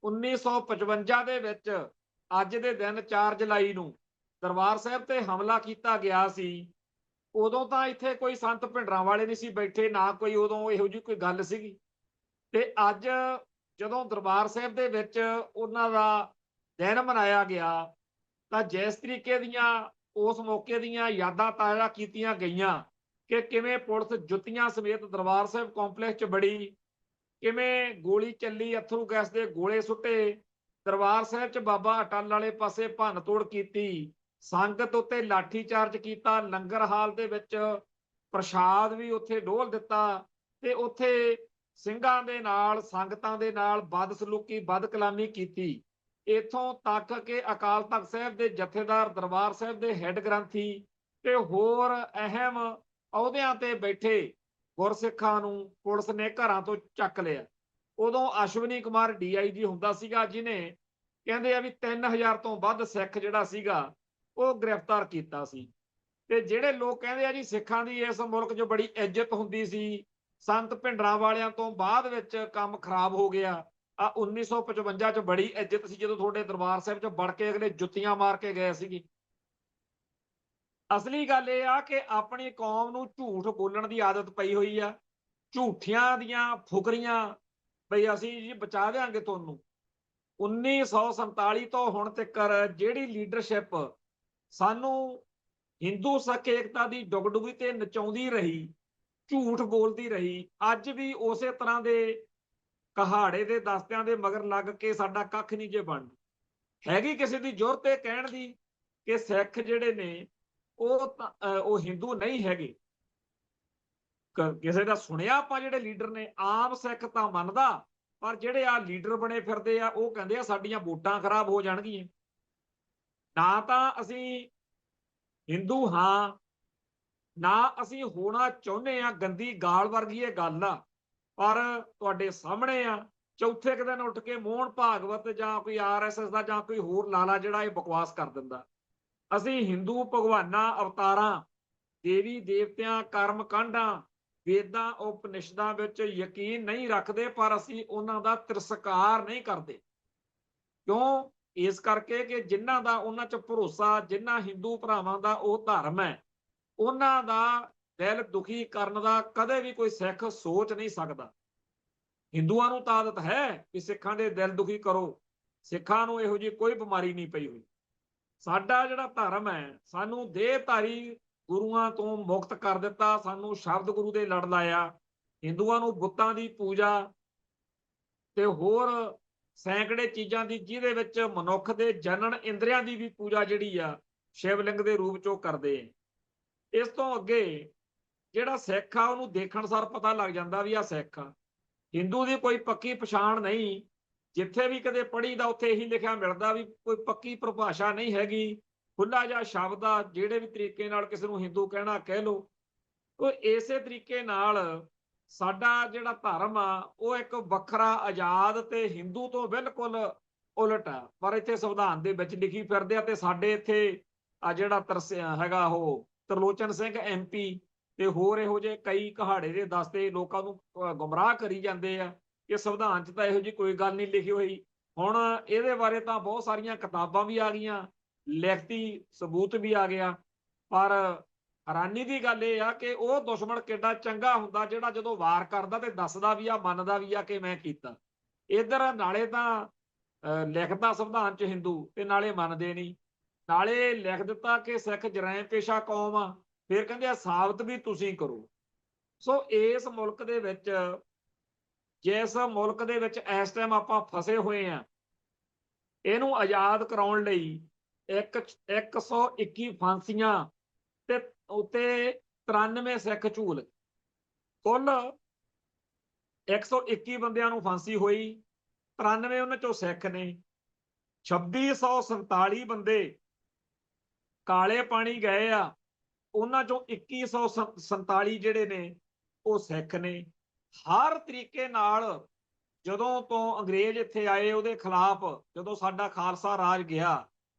1955 ਦੇ ਵਿੱਚ ਅੱਜ ਦੇ ਦਿਨ 4 ਜੁਲਾਈ ਨੂੰ ਦਰਬਾਰ ਸਾਹਿਬ ਤੇ ਹਮਲਾ ਕੀਤਾ ਗਿਆ ਸੀ, ਉਦੋਂ ਤਾਂ ਇੱਥੇ ਕੋਈ ਸੰਤ ਭਿੰਡਰਾਂ ਵਾਲੇ ਨਹੀਂ ਸੀ ਬੈਠੇ, ਨਾ ਕੋਈ ਉਦੋਂ ਇਹੋ ਜਿਹੀ ਕੋਈ ਗੱਲ ਸੀਗੀ। ਤੇ ਅੱਜ ਜਦੋਂ ਦਰਬਾਰ ਸਾਹਿਬ ਦੇ ਵਿੱਚ ਉਹਨਾਂ ਦਾ ਦਿਨ ਮਨਾਇਆ ਗਿਆ, ਤਾਂ ਜਿਸ ਤਰੀਕੇ ਦੀਆਂ ਉਸ ਮੌਕੇ ਦੀਆਂ ਯਾਦਾਂ ਤਾਜ਼ਾ ਕੀਤੀਆਂ ਗਈਆਂ ਕਿ ਕਿਵੇਂ ਪੁਲਿਸ ਜੁੱਤੀਆਂ ਸਮੇਤ ਦਰਬਾਰ ਸਾਹਿਬ ਕੰਪਲੈਕਸ 'ਚ ਬੜੀ, ਕਿਵੇਂ ਗੋਲੀ ਚੱਲੀ, ਅਥਰੂ ਗੈਸ ਦੇ ਗੋਲੇ ਸੁੱਟੇ, ਦਰਬਾਰ ਸਾਹਿਬ 'ਚ ਬਾਬਾ ਅਟੱਲ ਵਾਲੇ ਪਾਸੇ ਭੰਨ ਤੋੜ ਕੀਤੀ, ਸੰਗਤ ਉੱਤੇ ਲਾਠੀ ਚਾਰਜ ਕੀਤਾ, ਲੰਗਰ ਹਾਲ ਦੇ ਵਿੱਚ ਪ੍ਰਸ਼ਾਦ ਵੀ ਉੱਥੇ ਡੋਲ ਦਿੱਤਾ, ਤੇ ਉੱਥੇ ਸਿੰਘਾਂ ਦੇ ਨਾਲ, ਸੰਗਤਾਂ ਦੇ ਨਾਲ ਬਦਸਲੂਕੀ, ਬਦਕਲਾਮੀ ਕੀਤੀ। ਇੱਥੋਂ ਤੱਕ ਕਿ ਅਕਾਲ ਤਖਤ ਸਾਹਿਬ ਦੇ ਜਥੇਦਾਰ, ਦਰਬਾਰ ਸਾਹਿਬ ਦੇ ਹੈੱਡ ਗ੍ਰੰਥੀ ਤੇ ਹੋਰ ਅਹਿਮ ਅਹੁਦਿਆਂ ਤੇ ਬੈਠੇ ਗੁਰਸਿੱਖਾਂ ਨੂੰ ਪੁਲਿਸ ਨੇ ਘਰਾਂ ਤੋਂ ਚੱਕ ਲਿਆ। ਉਦੋਂ ਅਸ਼ਵਨੀ ਕੁਮਾਰ DIG ਹੁੰਦਾ ਸੀਗਾ, ਜਿਹਨੇ ਕਹਿੰਦੇ ਆ ਵੀ 3000 ਤੋਂ ਵੱਧ ਸਿੱਖ ਜਿਹੜਾ ਸੀਗਾ ਉਹ ਗ੍ਰਿਫਤਾਰ ਕੀਤਾ ਸੀ। ਤੇ ਜਿਹੜੇ ਲੋਕ ਕਹਿੰਦੇ ਆ ਜੀ ਸਿੱਖਾਂ ਦੀ ਇਸ ਮੁਲਕ 'ਚ ਬੜੀ ਇੱਜ਼ਤ ਹੁੰਦੀ ਸੀ, ਸੰਤ ਭਿੰਡਰਾਂ ਵਾਲਿਆਂ ਤੋਂ ਬਾਅਦ ਵਿੱਚ ਕੰਮ ਖਰਾਬ ਹੋ ਗਿਆ। 1955 'ਚ ਬੜੀ ਇੱਜ਼ਤ ਸੀ ਜਦੋਂ ਤੁਹਾਡੇ ਦਰਬਾਰ ਸਾਹਿਬ 'ਚ ਵੜ ਕੇ ਅਗਲੇ ਜੁੱਤੀਆਂ ਮਾਰ ਕੇ ਗਏ ਸੀਗੇ। ਅਸਲੀ ਗੱਲ ਇਹ ਆ ਕਿ ਆਪਣੀ ਕੌਮ ਨੂੰ ਝੂਠ ਬੋਲਣ ਦੀ ਆਦਤ ਪਈ ਹੋਈ ਆ, ਝੂਠਿਆਂ ਦੀਆਂ ਫੁਕਰੀਆਂ, ਬਈ ਅਸੀਂ ਜੀ ਬਚਾ ਦਿਆਂਗੇ ਤੁਹਾਨੂੰ। 1947 ਤੋਂ ਹੁਣ ਤੱਕ ਜਿਹੜੀ ਲੀਡਰਸ਼ਿਪ ਸਾਨੂੰ ਹਿੰਦੂ ਸਿੱਖ ਏਕਤਾ ਦੀ ਡੁਗਡੁਗੀ ਤੇ ਨਚਾਉਂਦੀ ਰਹੀ, ਝੂਠ ਬੋਲਦੀ ਰਹੀ, ਅੱਜ ਵੀ ਉਸੇ ਤਰ੍ਹਾਂ ਦੇ ਕਹਾੜੇ ਦੇ ਦਸਤਿਆਂ ਦੇ ਮਗਰ ਲੱਗ ਕੇ ਸਾਡਾ ਕੱਖ ਨਹੀਂ ਜੇ ਬਣਦਾ। ਹੈਗੀ ਕਿਸੇ ਦੀ ਜ਼ੁਰਤ ਇਹ ਕਹਿਣ ਦੀ ਕਿ ਸਿੱਖ ਜਿਹੜੇ ਨੇ ਉਹ ਹਿੰਦੂ ਨਹੀਂ ਹੈਗੇ। ਕਿਸੇ ਦਾ ਸੁਣਿਆ ਆਪਾਂ ਜਿਹੜੇ ਲੀਡਰ ਨੇ? ਆਮ ਸਿੱਖ ਤਾਂ ਮੰਨਦਾ, ਪਰ ਜਿਹੜੇ ਆ ਲੀਡਰ ਬਣੇ ਫਿਰਦੇ ਆ ਉਹ ਕਹਿੰਦੇ ਆ ਸਾਡੀਆਂ ਵੋਟਾਂ ਖਰਾਬ ਹੋ ਜਾਣਗੀਆਂ। ਨਾ ਤਾਂ ਅਸੀਂ ਹਿੰਦੂ ਹਾਂ, ਨਾ ਅਸੀਂ ਹੋਣਾ ਚਾਹੁੰਦੇ ਆ। ਗੰਦੀ ਗਾਲ ਵਰਗੀ ਇਹ ਗੱਲ ਆ, ਪਰ ਤੁਹਾਡੇ ਸਾਹਮਣੇ ਆ। ਚੌਥੇ ਕੁ ਦਿਨ ਉੱਠ ਕੇ ਮੋਹਨ ਭਾਗਵਤ ਜਾਂ ਕੋਈ RSS ਦਾ ਜਾਂ ਕੋਈ ਹੋਰ ਲਾਲਾ ਜਿਹੜਾ ਇਹ ਬਕਵਾਸ ਕਰ ਦਿੰਦਾ। ਅਸੀਂ ਹਿੰਦੂ ਭਗਵਾਨਾਂ, ਅਵਤਾਰਾਂ, ਦੇਵੀ ਦੇਵਤਿਆਂ, ਕਰਮ ਕਾਂਡਾਂ, ਵੇਦਾਂ, ਉਪਨਿਸ਼ਦਾਂ ਵਿੱਚ ਯਕੀਨ ਨਹੀਂ ਰੱਖਦੇ, ਪਰ ਅਸੀਂ ਉਹਨਾਂ ਦਾ ਤਿਰਸਕਾਰ ਨਹੀਂ ਕਰਦੇ। ਕਿਉਂ? ਇਸ ਕਰਕੇ ਕਿ ਜਿਨ੍ਹਾਂ ਦਾ ਉਹਨਾਂ 'ਚ ਭਰੋਸਾ, ਜਿਨ੍ਹਾਂ ਹਿੰਦੂ ਭਰਾਵਾਂ ਦਾ ਉਹ ਧਰਮ ਹੈ, ਉਹਨਾਂ ਦਾ ਦਿਲ ਦੁਖੀ ਕਰਨ ਦਾ ਕਦੇ ਵੀ ਕੋਈ ਸਿੱਖ ਸੋਚ ਨਹੀਂ ਸਕਦਾ। ਹਿੰਦੂਆਂ ਨੂੰ ਤਾਂ ਆਦਤ ਹੈ ਕਿ ਸਿੱਖਾਂ ਦੇ ਦਿਲ ਦੁਖੀ ਕਰੋ। ਸਿੱਖਾਂ ਨੂੰ ਇਹੋ ਜਿਹੀ ਕੋਈ ਬਿਮਾਰੀ ਨਹੀਂ ਪਈ ਹੋਈ। ਸਾਡਾ ਜਿਹੜਾ ਧਰਮ ਹੈ, ਸਾਨੂੰ ਦੇਹਧਾਰੀ ਗੁਰੂਆਂ ਤੋਂ ਮੁਕਤ ਕਰ ਦਿੱਤਾ, ਸਾਨੂੰ ਸ਼ਬਦ ਗੁਰੂ ਦੇ ਲੜ ਲਾਇਆ। ਹਿੰਦੂਆਂ ਨੂੰ ਬੁੱਤਾਂ ਦੀ ਪੂਜਾ ਤੇ ਹੋਰ ਸੈਂਕੜੇ ਚੀਜ਼ਾਂ ਦੀ, ਜਿਹਦੇ ਵਿੱਚ ਮਨੁੱਖ ਦੇ ਜਨਨ ਇੰਦਰੀਆਂ ਦੀ ਵੀ ਪੂਜਾ ਜਿਹੜੀ ਆ ਸ਼ਿਵਲਿੰਗ ਦੇ ਰੂਪ 'ਚ ਉਹ ਕਰਦੇ। ਇਸ ਤੋਂ ਅੱਗੇ ਜਿਹੜਾ ਸਿੱਖ ਆ ਉਹਨੂੰ ਦੇਖਣ ਸਾਰ ਪਤਾ ਲੱਗ ਜਾਂਦਾ ਵੀ ਆ ਸਿੱਖ ਆ। ਹਿੰਦੂ ਦੀ ਕੋਈ ਪੱਕੀ ਪਛਾਣ ਨਹੀਂ। ਜਿੱਥੇ ਵੀ ਕਦੇ ਪੜ੍ਹੀਦਾ ਉੱਥੇ ਇਹੀ ਲਿਖਿਆ ਮਿਲਦਾ ਵੀ ਕੋਈ ਪੱਕੀ ਪਰਿਭਾਸ਼ਾ ਨਹੀਂ ਹੈਗੀ, ਖੁੱਲਾ ਜਿਹਾ ਸ਼ਬਦ ਆ, ਜਿਹੜੇ ਵੀ ਤਰੀਕੇ ਨਾਲ ਕਿਸੇ ਨੂੰ ਹਿੰਦੂ ਕਹਿਣਾ ਕਹਿ ਲਓ। ਉਹ ਇਸੇ ਤਰੀਕੇ ਨਾਲ ਸਾਡਾ ਜਿਹੜਾ ਧਰਮ ਆ ਉਹ ਇੱਕ ਵੱਖਰਾ, ਆਜ਼ਾਦ ਤੇ ਹਿੰਦੂ ਤੋਂ ਬਿਲਕੁਲ ਉਲਟ ਆ। ਪਰ ਇੱਥੇ ਸੰਵਿਧਾਨ ਦੇ ਵਿੱਚ ਲਿਖੀ ਫਿਰਦੇ ਆ। ਤੇ ਸਾਡੇ ਇੱਥੇ ਆ ਜਿਹੜਾ ਹੈਗਾ ਉਹ ਤਰਲੋਚਨ ਸਿੰਘ MP ਤੇ ਹੋਰ ਇਹੋ ਜਿਹੇ ਕਈ ਕਹਾੜੇ ਦੇ ਦਸਤੇ ਲੋਕਾਂ ਨੂੰ ਗੁੰਮਰਾਹ ਕਰੀ ਜਾਂਦੇ ਆ ਕਿ ਸੰਵਿਧਾਨ 'ਚ ਤਾਂ ਇਹੋ ਜਿਹੀ ਕੋਈ ਗੱਲ ਨਹੀਂ ਲਿਖੀ ਹੋਈ। ਹੁਣ ਇਹਦੇ ਬਾਰੇ ਤਾਂ ਬਹੁਤ ਸਾਰੀਆਂ ਕਿਤਾਬਾਂ ਵੀ ਆ ਗਈਆਂ, ਲਿਖਤੀ ਸਬੂਤ ਵੀ ਆ ਗਿਆ। ਪਰ ਹੈਰਾਨੀ ਦੀ ਗੱਲ ਇਹ ਆ ਕਿ ਉਹ ਦੁਸ਼ਮਣ ਕਿੱਡਾ ਚੰਗਾ ਹੁੰਦਾ ਜਿਹੜਾ ਜਦੋਂ ਵਾਰ ਕਰਦਾ ਤੇ ਦੱਸਦਾ ਵੀ ਆ, ਮੰਨਦਾ ਵੀ ਆ ਕਿ ਮੈਂ ਕੀਤਾ। ਇੱਧਰ ਨਾਲੇ ਤਾਂ ਲਿਖਦਾ ਸੰਵਿਧਾਨ 'ਚ ਹਿੰਦੂ ਤੇ ਨਾਲੇ ਮੰਨਦੇ ਨਹੀਂ, ਨਾਲੇ ਲਿਖ ਦਿੱਤਾ ਕਿ ਸਿੱਖ ਜਰਾਇਮ ਪੇਸ਼ਾ ਕੌਮ ਆ, ਫਿਰ ਕਹਿੰਦੇ ਆ ਸਾਬਤ ਵੀ ਤੁਸੀਂ ਕਰੋ। ਸੋ ਇਸ ਮੁਲਕ ਦੇ ਵਿੱਚ, ਜਿਸ ਮੁਲਕ ਦੇ ਵਿੱਚ ਇਸ ਟਾਈਮ ਆਪਾਂ ਫਸੇ ਹੋਏ ਆ, ਇਹਨੂੰ ਆਜ਼ਾਦ ਕਰਾਉਣ ਲਈ 121 ਫਾਂਸੀਆਂ ਤੇ ਉੱਤੇ 93 ਸਿੱਖ ਝੂਲ, ਕੁੱਲ 121 ਬੰਦਿਆਂ ਨੂੰ ਫਾਂਸੀ ਹੋਈ। 93 ਉਹਨਾਂ ਚੋਂ ਸਿੱਖ ਨੇ। 2647 ਬੰਦੇ ਕਾਲੇ ਪਾਣੀ ਗਏ ਆ, ਉਹਨਾਂ ਚੋਂ 2147 ਜਿਹੜੇ ਨੇ ਉਹ ਸਿੱਖ ਨੇ। ਹਰ ਤਰੀਕੇ ਨਾਲ ਜਦੋਂ ਤੋਂ ਅੰਗਰੇਜ਼ ਇੱਥੇ ਆਏ ਉਹਦੇ ਖਿਲਾਫ, ਜਦੋਂ ਸਾਡਾ ਖਾਲਸਾ ਰਾਜ ਗਿਆ,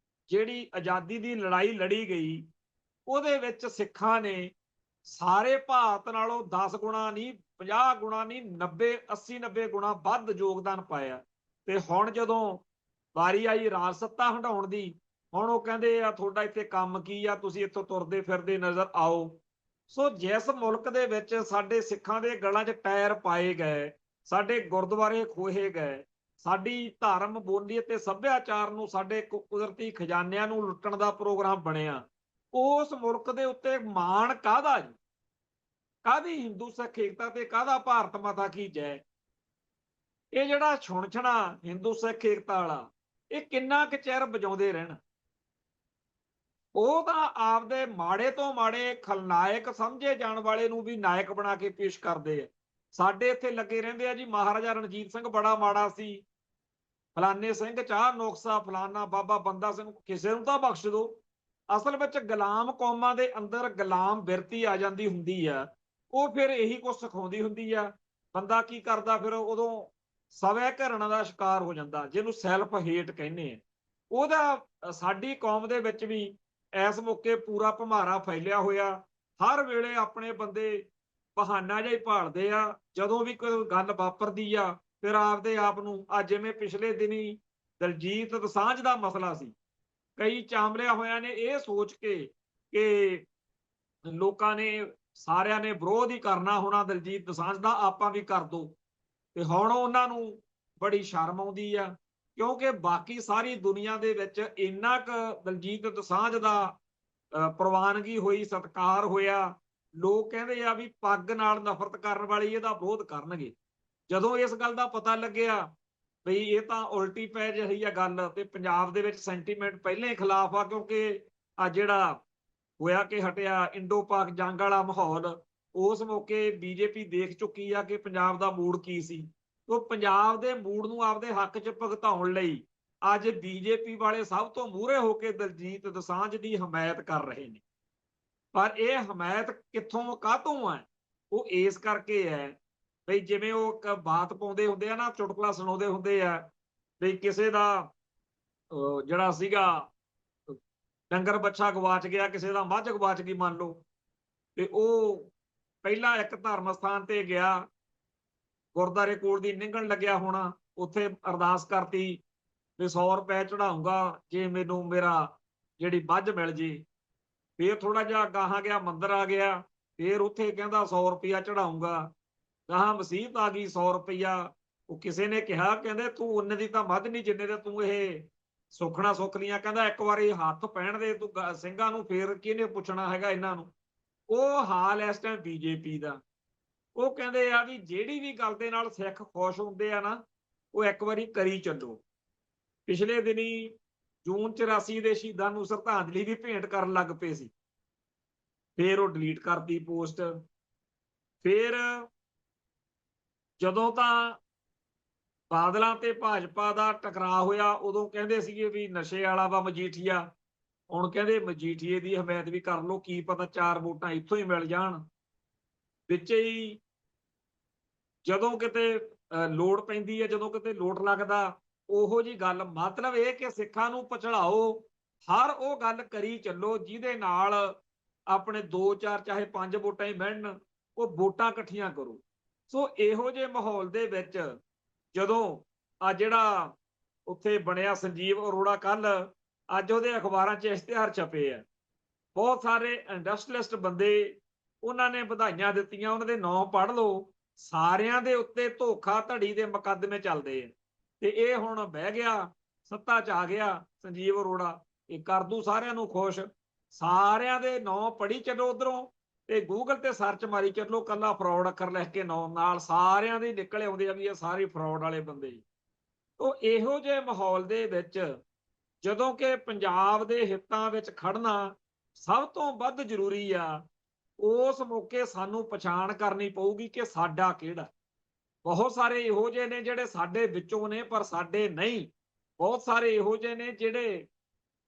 ਜਿਹੜੀ ਆਜ਼ਾਦੀ ਦੀ ਲੜਾਈ ਲੜੀ ਗਈ, ਉਹਦੇ ਵਿੱਚ ਸਿੱਖਾਂ ਨੇ ਸਾਰੇ ਭਾਰਤ ਨਾਲੋਂ 10 ਗੁਣਾ ਨਹੀਂ, 50 ਗੁਣਾ ਨਹੀਂ, 90 80 90 ਗੁਣਾ ਵੱਧ ਯੋਗਦਾਨ ਪਾਇਆ। ਤੇ ਹੁਣ ਜਦੋਂ ਵਾਰੀ ਆਈ ਰਾਜ ਸੱਤਾ ਹੰਢਾਉਣ ਦੀ, ਹੁਣ ਉਹ ਕਹਿੰਦੇ ਆ ਤੁਹਾਡਾ ਇੱਥੇ ਕੰਮ ਕੀ ਆ, ਤੁਸੀਂ ਇੱਥੋਂ ਤੁਰਦੇ ਫਿਰਦੇ ਨਜ਼ਰ ਆਓ। ਸੋ ਜਿਸ ਮੁਲਕ ਦੇ ਵਿੱਚ ਸਾਡੇ ਸਿੱਖਾਂ ਦੇ ਗਲਾਂ 'ਚ ਟਾਇਰ ਪਾਏ ਗਏ, ਸਾਡੇ ਗੁਰਦੁਆਰੇ ਖੋਹੇ ਗਏ, ਸਾਡੀ ਧਰਮ, ਬੋਲੀ ਅਤੇ ਸੱਭਿਆਚਾਰ ਨੂੰ, ਸਾਡੇ ਕੁਦਰਤੀ ਖਜ਼ਾਨਿਆਂ ਨੂੰ ਲੁੱਟਣ ਦਾ ਪ੍ਰੋਗਰਾਮ ਬਣਿਆ, ਉਸ ਮੁਲਕ ਦੇ ਉੱਤੇ ਮਾਣ ਕਾਹਦਾ ਜੀ? ਕਾਹਦੀ ਹਿੰਦੂ ਸਿੱਖ ਏਕਤਾ ਤੇ ਕਾਹਦਾ ਭਾਰਤ ਮਾਤਾ ਕੀ ਜੈ? ਇਹ ਜਿਹੜਾ ਛੁਣਛਣਾ ਹਿੰਦੂ ਸਿੱਖ ਏਕਤਾ ਵਾਲਾ, ਇਹ ਕਿੰਨਾ ਕੁ ਚਿਰ ਵਜਾਉਂਦੇ ਰਹਿਣ? ਉਹ ਤਾਂ ਆਪਦੇ ਮਾੜੇ ਤੋਂ ਮਾੜੇ ਖਲਨਾਇਕ ਸਮਝੇ ਜਾਣ ਵਾਲੇ ਨੂੰ ਵੀ ਨਾਇਕ ਬਣਾ ਕੇ ਪੇਸ਼ ਕਰਦੇ ਆ। ਸਾਡੇ ਇੱਥੇ ਲੱਗੇ ਰਹਿੰਦੇ ਆ ਜੀ, ਮਹਾਰਾਜਾ ਰਣਜੀਤ ਸਿੰਘ ਬੜਾ ਮਾੜਾ ਸੀ, ਫਲਾਨੇ ਸਿੰਘ ਚਾਹ ਨੁਕਸਾ, ਫਲਾਨਾ ਬਾਬਾ ਬੰਦਾ ਸਿੰਘ। ਕਿਸੇ ਨੂੰ ਤਾਂ ਬਖਸ਼ ਦੋ। ਅਸਲ ਵਿੱਚ ਗੁਲਾਮ ਕੌਮਾਂ ਦੇ ਅੰਦਰ ਗੁਲਾਮ ਬਿਰਤੀ ਆ ਜਾਂਦੀ ਹੁੰਦੀ ਆ, ਉਹ ਫਿਰ ਇਹੀ ਕੁਝ ਸਿਖਾਉਂਦੀ ਹੁੰਦੀ ਆ। ਬੰਦਾ ਕੀ ਕਰਦਾ ਫਿਰ? ਉਦੋਂ ਸਵੈ ਘਿਰਣਾ ਦਾ ਸ਼ਿਕਾਰ ਹੋ ਜਾਂਦਾ, ਜਿਹਨੂੰ ਸੈਲਫ ਹੇਟ ਕਹਿੰਦੇ ਆ। ਉਹਦਾ ਸਾਡੀ ਕੌਮ ਦੇ ਵਿੱਚ ਵੀ ਇਸ ਮੌਕੇ ਪੂਰਾ ਭਮਾਰਾ ਫੈਲਿਆ ਹੋਇਆ। ਹਰ ਵੇਲੇ ਆਪਣੇ ਬੰਦੇ ਬਹਾਨਾ ਜਿਹਾ ਹੀ ਭਾਲਦੇ ਆ। ਜਦੋਂ ਵੀ ਕੋਈ ਗੱਲ ਵਾਪਰਦੀ ਆ, ਫਿਰ ਆਪਦੇ ਆਪ ਨੂੰ, ਅੱਜ ਜਿਵੇਂ ਪਿਛਲੇ ਦਿਨੀ ਦਲਜੀਤ ਦੋਸਾਂਝ ਦਾ ਮਸਲਾ ਸੀ, ਕਈ ਚਾਂਬਲਿਆ ਹੋਇਆਂ ਨੇ ਇਹ ਸੋਚ ਕੇ ਕਿ ਲੋਕਾਂ ਨੇ ਸਾਰਿਆਂ ਨੇ ਵਿਰੋਧ ਹੀ ਕਰਨਾ ਹੋਣਾ ਦਲਜੀਤ ਦੋਸਾਂਝ ਦਾ, ਆਪਾਂ ਵੀ ਕਰ ਦੋ। ਤੇ ਹੁਣ ਉਹਨਾਂ ਨੂੰ ਬੜੀ ਸ਼ਰਮ ਆਉਂਦੀ ਆ, ਕਿਉਂਕਿ ਬਾਕੀ ਸਾਰੀ ਦੁਨੀਆ ਦੇ ਵਿੱਚ ਇੰਨਾ ਕੁ ਦਲਜੀਤ ਦੋਸਾਂਝ ਦਾ ਪ੍ਰਵਾਨਗੀ ਹੋਈ, ਸਤਿਕਾਰ ਹੋਇਆ। ਲੋਕ ਕਹਿੰਦੇ ਆ ਵੀ ਪੱਗ ਨਾਲ ਨਫ਼ਰਤ ਕਰਨ ਵਾਲੀ ਇਹਦਾ ਵਿਰੋਧ ਕਰਨਗੇ। ਜਦੋਂ ਇਸ ਗੱਲ ਦਾ ਪਤਾ ਲੱਗਿਆ ਬਈ ਇਹ ਤਾਂ ਉਲਟੀ ਪੈ ਰਹੀ ਆ ਗੱਲ, ਤੇ ਪੰਜਾਬ ਦੇ ਵਿੱਚ ਸੈਂਟੀਮੈਂਟ ਪਹਿਲਾਂ ਹੀ ਖਿਲਾਫ ਆ, ਕਿਉਂਕਿ ਆ ਜਿਹੜਾ ਹੋਇਆ ਕਿ ਹਟਿਆ ਇੰਡੋ ਪਾਕ ਜੰਗ ਵਾਲਾ ਮਾਹੌਲ, ਉਸ ਮੌਕੇ ਬੀਜੇਪੀ ਦੇਖ ਚੁੱਕੀ ਆ ਕਿ ਪੰਜਾਬ ਦਾ ਮੂਡ ਕੀ ਸੀ। ਉਹ ਪੰਜਾਬ ਦੇ ਮੂਡ ਨੂੰ ਆਪਦੇ ਹੱਕ 'ਚ ਭੁਗਤਾਉਣ ਲਈ ਅੱਜ ਬੀਜੇਪੀ ਵਾਲੇ ਸਭ ਤੋਂ ਮੂਹਰੇ ਹੋ ਕੇ ਦਲਜੀਤ ਦੋਸਾਂਝ ਦੀ ਹਮਾਇਤ ਕਰ ਰਹੇ ਨੇ। ਪਰ ਇਹ ਹਮਾਇਤ ਕਿੱਥੋਂ ਕਾਹਤੋਂ ਹੈ? ਉਹ ਇਸ ਕਰਕੇ ਹੈ ਬਈ ਜਿਵੇਂ ਉਹ ਇੱਕ ਬਾਤ ਪਾਉਂਦੇ ਹੁੰਦੇ ਆ ਨਾ, ਚੁਟਕਲਾ ਸੁਣਾਉਂਦੇ ਹੁੰਦੇ ਆ ਬਈ ਕਿਸੇ ਦਾ ਜਿਹੜਾ ਸੀਗਾ ਡੰਗਰ ਬੱਛਾ ਗਵਾਚ ਗਿਆ, ਕਿਸੇ ਦਾ ਮੱਝ ਗਵਾਚ ਗਈ ਮੰਨ ਲਓ, ਤੇ ਉਹ ਪਹਿਲਾਂ ਇੱਕ ਧਰਮ ਸਥਾਨ ਤੇ ਗਿਆ, ਗੁਰਦਾਰੇ ਕੋਲ ਦੀ ਨਿੰਗਣ ਲੱਗਿਆ ਹੋਣਾ, ਉੱਥੇ ਅਰਦਾਸ ਕਰਤੀ ਵੀ 100 ਰੁਪਏ ਚੜਾਉਂਗਾ ਜੇ ਮੈਨੂੰ ਮੇਰਾ ਜਿਹੜੀ ਮੱਝ ਮਿਲ ਜੇ। ਫੇਰ ਥੋੜਾ ਜਿਹਾ ਗਾਹਾਂ ਗਿਆ, ਮੰਦਿਰ ਆ ਗਿਆ, ਫੇਰ ਉੱਥੇ ਕਹਿੰਦਾ 100 ਰੁਪਇਆ ਚੜਾਉਂਗਾ। ਗਾਹਾਂ ਮਸੀਤ ਆ ਗਈ, 100 ਰੁਪਇਆ। ਉਹ ਕਿਸੇ ਨੇ ਕਿਹਾ, ਕਹਿੰਦੇ ਤੂੰ ਉਨੇ ਦੀ ਤਾਂ ਮੱਝ ਨਹੀਂ ਜਿੰਨੇ ਦਾ ਤੂੰ ਇਹ ਸੁੱਖਣਾ ਸੁੱਖ ਲੀਆਂ। ਕਹਿੰਦਾ ਇੱਕ ਵਾਰੀ ਹੱਥ ਪਹਿਣ ਦੇ ਤੂੰ ਸਿੰਘਾਂ ਨੂੰ, ਫੇਰ ਕਿਹਨੇ ਪੁੱਛਣਾ ਹੈਗਾ ਇਹਨਾਂ ਨੂੰ। ਉਹ ਹਾਲ ਇਸ ਟਾਈਮ ਬੀਜੇਪੀ ਦਾ। ਉਹ ਕਹਿੰਦੇ ਆ ਵੀ ਜਿਹੜੀ ਵੀ ਗੱਲ ਦੇ ਨਾਲ ਸਿੱਖ ਖੁਸ਼ ਹੁੰਦੇ ਆ ਨਾ, ਉਹ ਇੱਕ ਵਾਰੀ ਕਰੀ ਚੱਲੋ। ਪਿਛਲੇ ਦਿਨੀ ਜੂਨ 84 ਦੇ ਸ਼ਹੀਦਾਂ ਨੂੰ ਸ਼ਰਧਾਂਜਲੀ ਵੀ ਭੇਂਟ ਕਰਨ ਲੱਗ ਪਏ ਸੀ, ਫੇਰ ਉਹ ਡਿਲੀਟ ਕਰਤੀ ਪੋਸਟ। ਫੇਰ ਜਦੋਂ ਤਾਂ ਬਾਦਲਾਂ ਤੇ ਭਾਜਪਾ ਦਾ ਟਕਰਾਅ ਹੋਇਆ, ਉਦੋਂ ਕਹਿੰਦੇ ਸੀਗੇ ਵੀ ਨਸ਼ੇ ਵਾਲਾ ਵਾ ਮਜੀਠੀਆ। ਹੁਣ ਕਹਿੰਦੇ ਮਜੀਠੀਏ ਦੀ ਹਮਾਇਤ ਵੀ ਕਰ ਲਓ, ਕੀ ਪਤਾ 4 ਵੋਟਾਂ ਇੱਥੋਂ ਹੀ ਮਿਲ ਜਾਣ। ਵਿੱਚ ਹੀ ਜਦੋਂ ਕਿਤੇ ਲੋੜ ਪੈਂਦੀ ਹੈ, ਜਦੋਂ ਕਿਤੇ ਲੋਟ ਲੱਗਦਾ, ਉਹੋ ਜੀ ਗੱਲ। ਮਤਲਬ ਇਹ ਕਿ ਸਿੱਖਾਂ ਨੂੰ ਪਛੜਾਓ, ਹਰ ਉਹ ਗੱਲ ਕਰੀ ਚੱਲੋ ਜਿਹਦੇ ਨਾਲ ਆਪਣੇ 2-4 ਚਾਹੇ 5 ਵੋਟਾਂ ਹੀ ਮਿਲਣ, ਉਹ ਵੋਟਾਂ ਇਕੱਠੀਆਂ ਕਰੋ। ਸੋ ਇਹੋ ਜਿਹੇ ਮਾਹੌਲ ਦੇ ਵਿੱਚ ਜਦੋਂ ਆ ਜਿਹੜਾ ਉੱਥੇ ਬਣਿਆ ਸੰਜੀਵ ਅਰੋੜਾ, ਕੱਲ ਅੱਜ ਉਹਦੇ ਅਖਬਾਰਾਂ 'ਚ ਇਸ਼ਤਿਹਾਰ ਛਪੇ ਆ, ਬਹੁਤ ਸਾਰੇ ਇੰਡਸਟਰੀਅਲਿਸਟ ਬੰਦੇ, ਉਹਨਾਂ ਨੇ ਵਧਾਈਆਂ ਦਿੱਤੀਆਂ, ਉਹਨਾਂ ਦੇ ਨਾਂ ਪੜ੍ਹ ਲਓ, ਸਾਰਿਆਂ ਦੇ ਉੱਤੇ ਧੋਖਾ ਧੜੀ ਦੇ ਮੁਕੱਦਮੇ ਚੱਲਦੇ ਆ। ਤੇ ਇਹ ਹੁਣ ਬਹਿ ਗਿਆ, ਸੱਤਾ 'ਚ ਆ ਗਿਆ ਸੰਜੀਵ ਅਰੋੜਾ, ਇਹ ਕਰ ਦੂ ਸਾਰਿਆਂ ਨੂੰ ਖੁਸ਼। ਸਾਰਿਆਂ ਦੇ ਨਾਂ ਪੜ੍ਹੀ ਚੱਲੋ ਉਧਰੋਂ, ਤੇ ਗੂਗਲ ਤੇ ਸਰਚ ਮਾਰੀ ਚੱਲੋ, ਕੱਲਾ ਫਰੌਡ ਅੱਖਰ ਲਿਖ ਕੇ ਨਾਂ ਨਾਲ ਸਾਰਿਆਂ ਦੇ ਨਿਕਲ ਆਉਂਦੇ ਆ ਵੀ ਇਹ ਸਾਰੇ ਫਰੌਡ ਵਾਲੇ ਬੰਦੇ। ਉਹ ਇਹੋ ਜਿਹੇ ਮਾਹੌਲ ਦੇ ਵਿੱਚ ਜਦੋਂ ਕਿ ਪੰਜਾਬ ਦੇ ਹਿੱਤਾਂ ਵਿੱਚ ਖੜਨਾ ਸਭ ਤੋਂ ਵੱਧ ਜ਼ਰੂਰੀ ਆ, ਉਸ ਮੌਕੇ ਸਾਨੂੰ ਪਛਾਣ ਕਰਨੀ ਪਊਗੀ ਕਿ ਸਾਡਾ ਕਿਹੜਾ। ਬਹੁਤ ਸਾਰੇ ਇਹੋ ਜਿਹੇ ਨੇ ਜਿਹੜੇ ਸਾਡੇ ਵਿੱਚੋਂ ਨੇ ਪਰ ਸਾਡੇ ਨਹੀਂ, ਬਹੁਤ ਸਾਰੇ ਇਹੋ ਜਿਹੇ ਨੇ ਜਿਹੜੇ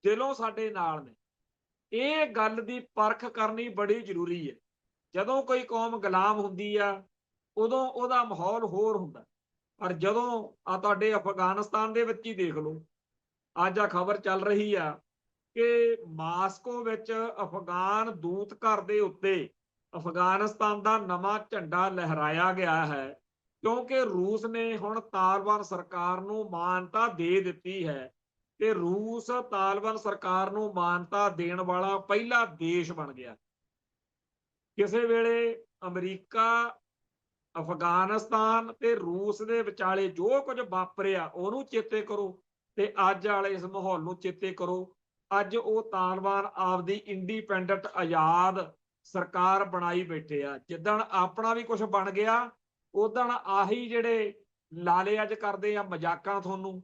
ਦਿਲੋਂ ਸਾਡੇ ਨਾਲ ਨੇ। ਇਹ ਗੱਲ ਦੀ ਪਰਖ ਕਰਨੀ ਬੜੀ ਜ਼ਰੂਰੀ ਹੈ। ਜਦੋਂ ਕੋਈ ਕੌਮ ਗੁਲਾਮ ਹੁੰਦੀ ਆ, ਉਦੋਂ ਉਹਦਾ ਮਾਹੌਲ ਹੋਰ ਹੁੰਦਾ, ਪਰ ਜਦੋਂ ਆ ਤੁਹਾਡੇ ਅਫਗਾਨਿਸਤਾਨ ਦੇ ਵਿੱਚ ਹੀ ਦੇਖ ਲਓ, ਅੱਜ ਆ ਖਬਰ ਚੱਲ ਰਹੀ ਆ ਕਿ ਮਾਸਕੋ ਵਿੱਚ ਅਫਗਾਨ ਦੂਤ ਘਰ ਦੇ ਉੱਤੇ ਅਫਗਾਨਿਸਤਾਨ ਦਾ ਨਵਾਂ ਝੰਡਾ ਲਹਿਰਾਇਆ ਗਿਆ ਹੈ, ਕਿਉਂਕਿ ਰੂਸ ਨੇ ਹੁਣ ਤਾਲਿਬਾਨ ਸਰਕਾਰ ਨੂੰ ਮਾਨਤਾ ਦੇ ਦਿੱਤੀ ਹੈ ਤੇ ਰੂਸ ਤਾਲਿਬਾਨ ਸਰਕਾਰ ਨੂੰ ਮਾਨਤਾ ਦੇਣ ਵਾਲਾ ਪਹਿਲਾ ਦੇਸ਼ ਬਣ ਗਿਆ। ਕਿਸੇ ਵੇਲੇ ਅਮਰੀਕਾ, ਅਫਗਾਨਿਸਤਾਨ ਤੇ ਰੂਸ ਦੇ ਵਿਚਾਲੇ ਜੋ ਕੁਝ ਵਾਪਰਿਆ ਉਹਨੂੰ ਚੇਤੇ ਕਰੋ, ਤੇ ਅੱਜ ਵਾਲੇ ਇਸ ਮਾਹੌਲ ਨੂੰ ਚੇਤੇ ਕਰੋ। ਅੱਜ ਉਹ ਤਾਲਿਬਾਨ ਆਪਦੀ ਇੰਡੀਪੈਂਡੈਂਟ ਆਜ਼ਾਦ ਸਰਕਾਰ ਬਣਾਈ ਬੈਠੇ ਆ। ਜਿੱਦਣ ਆਪਣਾ ਵੀ ਕੁਝ ਬਣ ਗਿਆ, ਉਦਣ ਆਹੀ ਜਿਹੜੇ ਲਾਲੇ ਅੱਜ ਕਰਦੇ ਆ ਮਜ਼ਾਕਾਂ ਤੁਹਾਨੂੰ,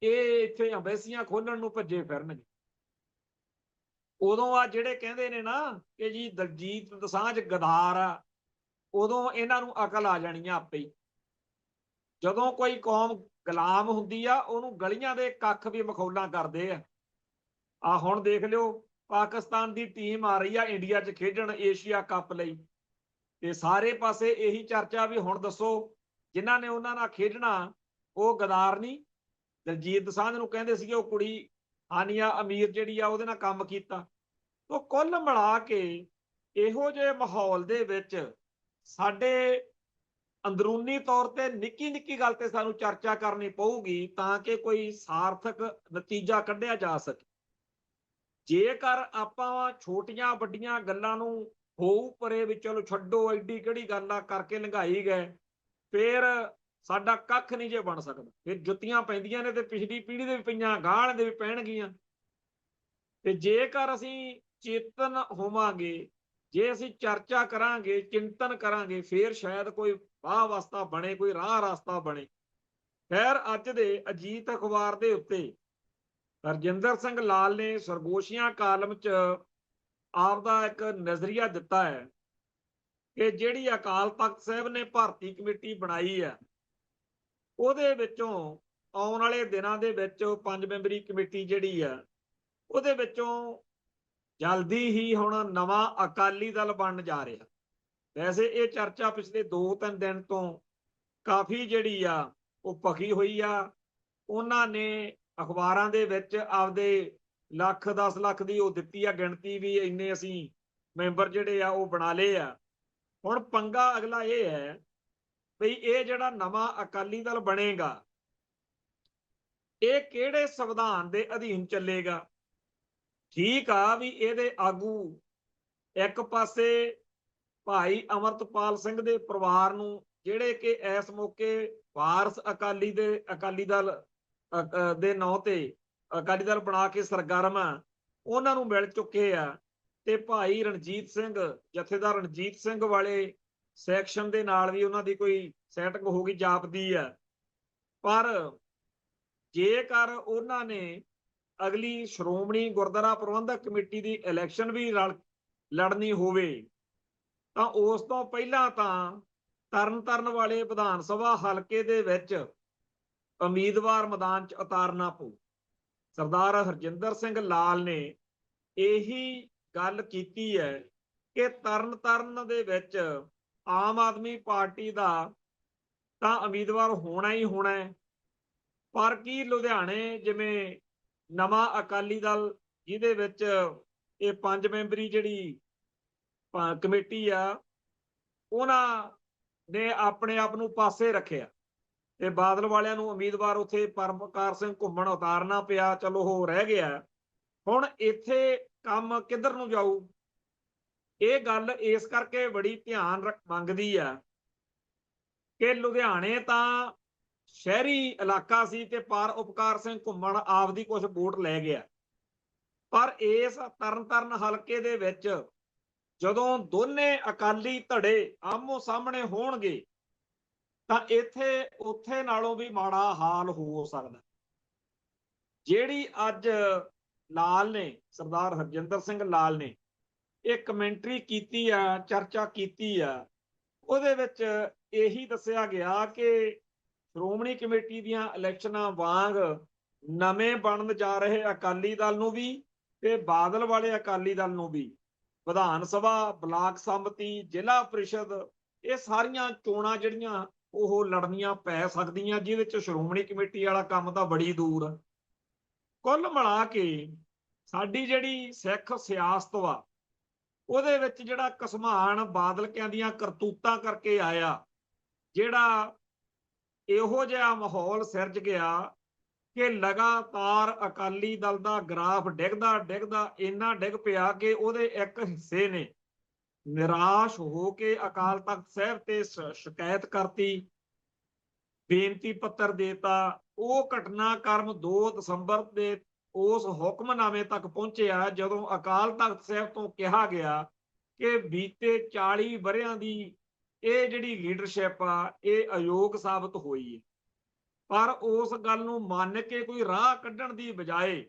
ਇਹ ਇੱਥੇ ਅੰਬੈਸੀਆਂ ਖੋਲਣ ਨੂੰ ਭੱਜੇ ਫਿਰਨਗੇ। ਉਦੋਂ ਆ ਜਿਹੜੇ ਕਹਿੰਦੇ ਨੇ ਨਾ ਕਿ ਜੀ ਦਲਜੀਤ ਦੋਸਾਂਝ ਗਦਾਰ ਆ, ਉਦੋਂ ਇਹਨਾਂ ਨੂੰ ਅਕਲ ਆ ਜਾਣੀ ਆ ਆਪੇ ਹੀ। ਜਦੋਂ ਕੋਈ ਕੌਮ ਗੁਲਾਮ ਹੁੰਦੀ ਆ, ਉਹਨੂੰ ਗਲੀਆਂ ਦੇ ਕੱਖ ਵੀ ਮਖੌਲਾਂ ਕਰਦੇ ਆ। ਹੁਣ ਦੇਖ ਲਿਓ, ਪਾਕਿਸਤਾਨ ਦੀ ਟੀਮ ਆ ਰਹੀ ਆ ਇੰਡੀਆ 'ਚ ਖੇਡਣ ਏਸ਼ੀਆ ਕੱਪ ਲਈ, ਤੇ ਸਾਰੇ ਪਾਸੇ ਇਹੀ ਚਰਚਾ ਵੀ ਹੁਣ ਦੱਸੋ ਜਿਨ੍ਹਾਂ ਨੇ ਉਹਨਾਂ ਨਾਲ ਖੇਡਣਾ ਉਹ ਗਦਾਰ ਨਹੀਂ। ਦਲਜੀਤ ਦੋਸਾਂਝ ਨੂੰ ਕਹਿੰਦੇ ਸੀਗੇ ਉਹ ਕੁੜੀ ਹਾਨੀਆ ਅਮੀਰ ਜਿਹੜੀ ਆ ਉਹਦੇ ਨਾਲ ਕੰਮ ਕੀਤਾ। ਉਹ ਕੁੱਲ ਮਿਲਾ ਕੇ ਇਹੋ ਜਿਹੇ ਮਾਹੌਲ ਦੇ ਵਿੱਚ ਸਾਡੇ ਅੰਦਰੂਨੀ ਤੌਰ ਤੇ ਨਿੱਕੀ ਨਿੱਕੀ ਗੱਲ ਤੇ ਸਾਨੂੰ ਚਰਚਾ ਕਰਨੀ ਪਊਗੀ ਤਾਂ ਕਿ ਕੋਈ ਸਾਰਥਕ ਨਤੀਜਾ ਕੱਢਿਆ ਜਾ ਸਕੇ। ਜੇਕਰ ਆਪਾਂ ਛੋਟੀਆਂ ਵੱਡੀਆਂ ਗੱਲਾਂ ਨੂੰ ਹੋਊ ਪਰੇ ਵੀ ਚਲੋ ਛੱਡੋ, ਐਡੀ ਕਿਹੜੀ ਗੱਲ ਆ ਕਰਕੇ ਲੰਘਾਈ ਗਏ, ਫੇਰ ਸਾਡਾ ਕੱਖ ਨਹੀਂ ਜੇ ਬਣ ਸਕਦਾ। ਫਿਰ ਜੁੱਤੀਆਂ ਪੈਂਦੀਆਂ ਨੇ ਤੇ ਪਿਛਲੀ ਪੀੜ੍ਹੀ ਦੇ ਵੀ ਪਈਆਂ, ਗਾਂਹ ਦੇ ਵੀ ਪੈਣਗੀਆਂ। ਤੇ ਜੇਕਰ ਅਸੀਂ ਚੇਤਨ ਹੋਵਾਂਗੇ, ਜੇ ਅਸੀਂ ਚਰਚਾ ਕਰਾਂਗੇ, ਚਿੰਤਨ ਕਰਾਂਗੇ, ਫੇਰ ਸ਼ਾਇਦ ਕੋਈ ਵਾਹ ਵਾਸਤਾ ਬਣੇ, ਕੋਈ ਰਾਹ ਰਸਤਾ ਬਣੇ। ਖੈਰ ਅੱਜ ਦੇ ਅਜੀਤ ਅਖਬਾਰ ਦੇ ਉੱਤੇ ਹਰਜਿੰਦਰ ਸਿੰਘ ਲਾਲ ਨੇ ਸਰਗੋਸ਼ੀਆਂ ਕਾਲਮ 'ਚ ਆਪਦਾ ਇੱਕ ਨਜ਼ਰੀਆ ਦਿੱਤਾ ਹੈ ਕਿ ਜਿਹੜੀ ਅਕਾਲ ਤਖਤ ਸਾਹਿਬ ਨੇ ਭਰਤੀ ਕਮੇਟੀ ਬਣਾਈ ਹੈ, ਉਹਦੇ ਵਿੱਚੋਂ ਆਉਣ ਵਾਲੇ ਦਿਨਾਂ ਦੇ ਵਿੱਚ 5 ਮੈਂਬਰੀ ਕਮੇਟੀ ਜਿਹੜੀ ਆ, ਉਹਦੇ ਵਿੱਚੋਂ ਜਲਦੀ ਹੀ ਹੁਣ ਨਵਾਂ ਅਕਾਲੀ ਦਲ ਬਣਨ ਜਾ ਰਿਹਾ। ਵੈਸੇ ਇਹ ਚਰਚਾ ਪਿਛਲੇ 2-3 ਦਿਨ ਤੋਂ ਕਾਫੀ ਜਿਹੜੀ ਆ ਉਹ ਭਖੀ ਹੋਈ ਆ। ਉਹਨਾਂ ਨੇ ਅਖਬਾਰਾਂ ਦੇ ਵਿੱਚ ਆਪਦੇ ਲੱਖ 10 ਲੱਖ ਦੀ ਉਹ ਦਿੱਤੀ ਆ ਗਿਣਤੀ, ਵੀ ਇੰਨੇ ਅਸੀਂ ਮੈਂਬਰ ਜਿਹੜੇ ਆ ਉਹ ਬਣਾ ਲਏ ਆ। ਹੁਣ ਪੰਗਾ ਅਗਲਾ ਇਹ ਹੈ ਵੀ ਇਹ ਜਿਹੜਾ ਨਵਾਂ ਅਕਾਲੀ ਦਲ ਬਣੇਗਾ ਇਹ ਕਿਹੜੇ ਸੰਵਿਧਾਨ ਦੇ ਅਧੀਨ ਚੱਲੇਗਾ। ਠੀਕ ਆ ਵੀ ਇਹਦੇ ਆਗੂ ਇੱਕ ਪਾਸੇ ਭਾਈ ਅਮਰਤਪਾਲ ਸਿੰਘ ਦੇ ਪਰਿਵਾਰ ਨੂੰ, ਜਿਹੜੇ ਕਿ ਇਸ ਮੌਕੇ ਵਾਰਸ ਅਕਾਲੀ ਦਲ ਦੇ ਨਾਂ ਤੇ ਅਕਾਲੀ ਦਲ ਬਣਾ ਕੇ ਸਰਗਰਮ ਆ, ਉਹਨਾਂ ਨੂੰ ਮਿਲ ਚੁੱਕੇ ਆ। ਤੇ ਭਾਈ ਰਣਜੀਤ ਸਿੰਘ, ਜਥੇਦਾਰ ਰਣਜੀਤ ਸਿੰਘ ਵਾਲੇ ਸੈਕਸ਼ਨ ਦੇ ਨਾਲ ਵੀ ਉਹਨਾਂ ਦੀ ਕੋਈ ਸੈਟਿੰਗ ਹੋ ਗਈ ਜਾਪਦੀ ਆ। ਪਰ ਜੇਕਰ ਉਹਨਾਂ ਨੇ ਅਗਲੀ ਸ਼੍ਰੋਮਣੀ ਗੁਰਦੁਆਰਾ ਪ੍ਰਬੰਧਕ ਕਮੇਟੀ ਦੀ ਇਲੈਕਸ਼ਨ ਵੀ ਲੜਨੀ ਹੋਵੇ ਤਾਂ ਉਸ ਤੋਂ ਪਹਿਲਾਂ ਤਾਂ ਤਰਨਤਾਰਨ ਵਾਲੇ ਵਿਧਾਨ ਸਭਾ ਹਲਕੇ ਦੇ ਵਿੱਚ ਉਮੀਦਵਾਰ ਮੈਦਾਨ 'ਚ ਉਤਾਰਨਾ ਪਊ। ਸਰਦਾਰ ਹਰਜਿੰਦਰ ਸਿੰਘ ਲਾਲ ਨੇ ਇਹੀ ਗੱਲ ਕੀਤੀ ਹੈ ਕਿ ਤਰਨਤਾਰਨ ਦੇ ਵਿੱਚ ਆਮ ਆਦਮੀ ਪਾਰਟੀ ਦਾ ਤਾਂ ਉਮੀਦਵਾਰ ਹੋਣਾ ਹੀ ਹੋਣਾ ਹੈ, ਪਰ ਕੀ ਲੁਧਿਆਣੇ ਜਿਵੇਂ ਨਵਾਂ ਅਕਾਲੀ ਦਲ ਜਿਹਦੇ ਵਿੱਚ ਇਹ 5 ਮੈਂਬਰੀ ਜਿਹੜੀ ਕਮੇਟੀ ਆ, ਉਹਨਾਂ ਨੇ ਆਪਣੇ ਆਪ ਨੂੰ ਪਾਸੇ ਰੱਖਿਆ ਤੇ ਬਾਦਲ ਵਾਲਿਆਂ ਨੂੰ ਉਮੀਦਵਾਰ ਉੱਥੇ ਪਰਮਕਾਰ ਸਿੰਘ ਘੁੰਮਣ ਉਤਾਰਨਾ ਪਿਆ। ਚਲੋ ਉਹ ਰਹਿ ਗਿਆ। ਹੁਣ ਇੱਥੇ ਕੰਮ ਕਿੱਧਰ ਨੂੰ ਜਾਊ? ਇਹ ਗੱਲ ਇਸ ਕਰਕੇ ਬੜੀ ਧਿਆਨ ਮੰਗਦੀ ਆ ਕਿ ਲੁਧਿਆਣੇ ਤਾਂ ਸ਼ਹਿਰੀ ਇਲਾਕਾ ਸੀ ਤੇ ਪਰ ਉਪਕਾਰ ਸਿੰਘ ਘੁੰਮਣ ਆਪਦੀ ਕੁਝ ਵੋਟ ਲੈ ਗਿਆ, ਪਰ ਇਸ ਤਰਨਤਾਰਨ ਹਲਕੇ ਦੇ ਵਿੱਚ ਜਦੋਂ ਦੋਨੇ ਅਕਾਲੀ ਧੜੇ ਆਮੋ ਸਾਹਮਣੇ ਹੋਣਗੇ ਤਾਂ ਇੱਥੇ ਉੱਥੇ ਨਾਲੋਂ ਵੀ ਮਾੜਾ ਹਾਲ ਹੋ ਸਕਦਾ। ਜਿਹੜੀ ਅੱਜ ਲਾਲ ਨੇ, ਸਰਦਾਰ ਹਰਜਿੰਦਰ ਸਿੰਘ ਲਾਲ ਨੇ ਇਹ ਕਮੈਂਟਰੀ ਕੀਤੀ ਆ, ਚਰਚਾ ਕੀਤੀ ਆ, ਉਹਦੇ ਵਿੱਚ ਇਹੀ ਦੱਸਿਆ ਗਿਆ ਕਿ ਸ਼੍ਰੋਮਣੀ ਕਮੇਟੀ ਦੀਆਂ ਇਲੈਕਸ਼ਨਾਂ ਵਾਂਗ ਨਵੇਂ ਬਣਨ ਜਾ ਰਹੇ ਅਕਾਲੀ ਦਲ ਨੂੰ ਵੀ ਤੇ ਬਾਦਲ ਵਾਲੇ ਅਕਾਲੀ ਦਲ ਨੂੰ ਵੀ ਵਿਧਾਨ ਸਭਾ, ਬਲਾਕ ਸੰਮਤੀ, ਜ਼ਿਲ੍ਹਾ ਪ੍ਰੀਸ਼ਦ, ਇਹ ਸਾਰੀਆਂ ਚੋਣਾਂ ਜਿਹੜੀਆਂ ਉਹ ਲੜਨੀਆਂ ਪੈ ਸਕਦੀਆਂ, ਜਿਹਦੇ ਚ ਸ਼੍ਰੋਮਣੀ ਕਮੇਟੀ ਵਾਲਾ ਕੰਮ ਤਾਂ ਬੜੀ ਦੂਰ ਆ। ਕੁੱਲ ਮਿਲਾ ਕੇ ਸਾਡੀ ਜਿਹੜੀ ਸਿੱਖ ਸਿਆਸਤ ਵਾ ਉਹਦੇ ਵਿੱਚ ਜਿਹੜਾ ਘਸਮਾਨ ਬਾਦਲਕਿਆਂ ਦੀਆਂ ਕਰਤੂਤਾਂ ਕਰਕੇ ਆਇਆ, ਜਿਹੜਾ ਇਹੋ ਜਿਹਾ ਮਾਹੌਲ ਸਿਰਜ ਗਿਆ ਕਿ ਲਗਾਤਾਰ ਅਕਾਲੀ ਦਲ ਦਾ ਗ੍ਰਾਫ ਡਿੱਗਦਾ ਡਿੱਗਦਾ ਇੰਨਾ ਡਿੱਗ ਪਿਆ ਕਿ ਉਹਦੇ ਇੱਕ ਹਿੱਸੇ ਨੇ ਨਿਰਾਸ਼ ਹੋ ਕੇ ਅਕਾਲ ਤਖਤ ਸਾਹਿਬ ਤੇ ਸ਼ਿਕਾਇਤ ਕਰਤੀ, ਬੇਨਤੀ ਪੱਤਰ ਦੇਤਾ। ਉਹ ਘਟਨਾਕ੍ਰਮ 2 ਦਸੰਬਰ ਦੇ ਉਸ ਹੁਕਮਨਾਮੇ ਤੱਕ ਪਹੁੰਚਿਆ ਜਦੋਂ ਅਕਾਲ ਤਖਤ ਸਾਹਿਬ ਤੋਂ ਕਿਹਾ ਗਿਆ ਕਿ ਬੀਤੇ 40 ਵਰ੍ਹਿਆਂ ਦੀ ਇਹ ਜਿਹੜੀ ਲੀਡਰਸ਼ਿਪ ਆ ਇਹ ਅਯੋਗ ਸਾਬਤ ਹੋਈ ਹੈ। ਪਰ ਉਸ ਗੱਲ ਨੂੰ ਮੰਨ ਕੇ ਕੋਈ ਰਾਹ ਕੱਢਣ ਦੀ ਬਜਾਏ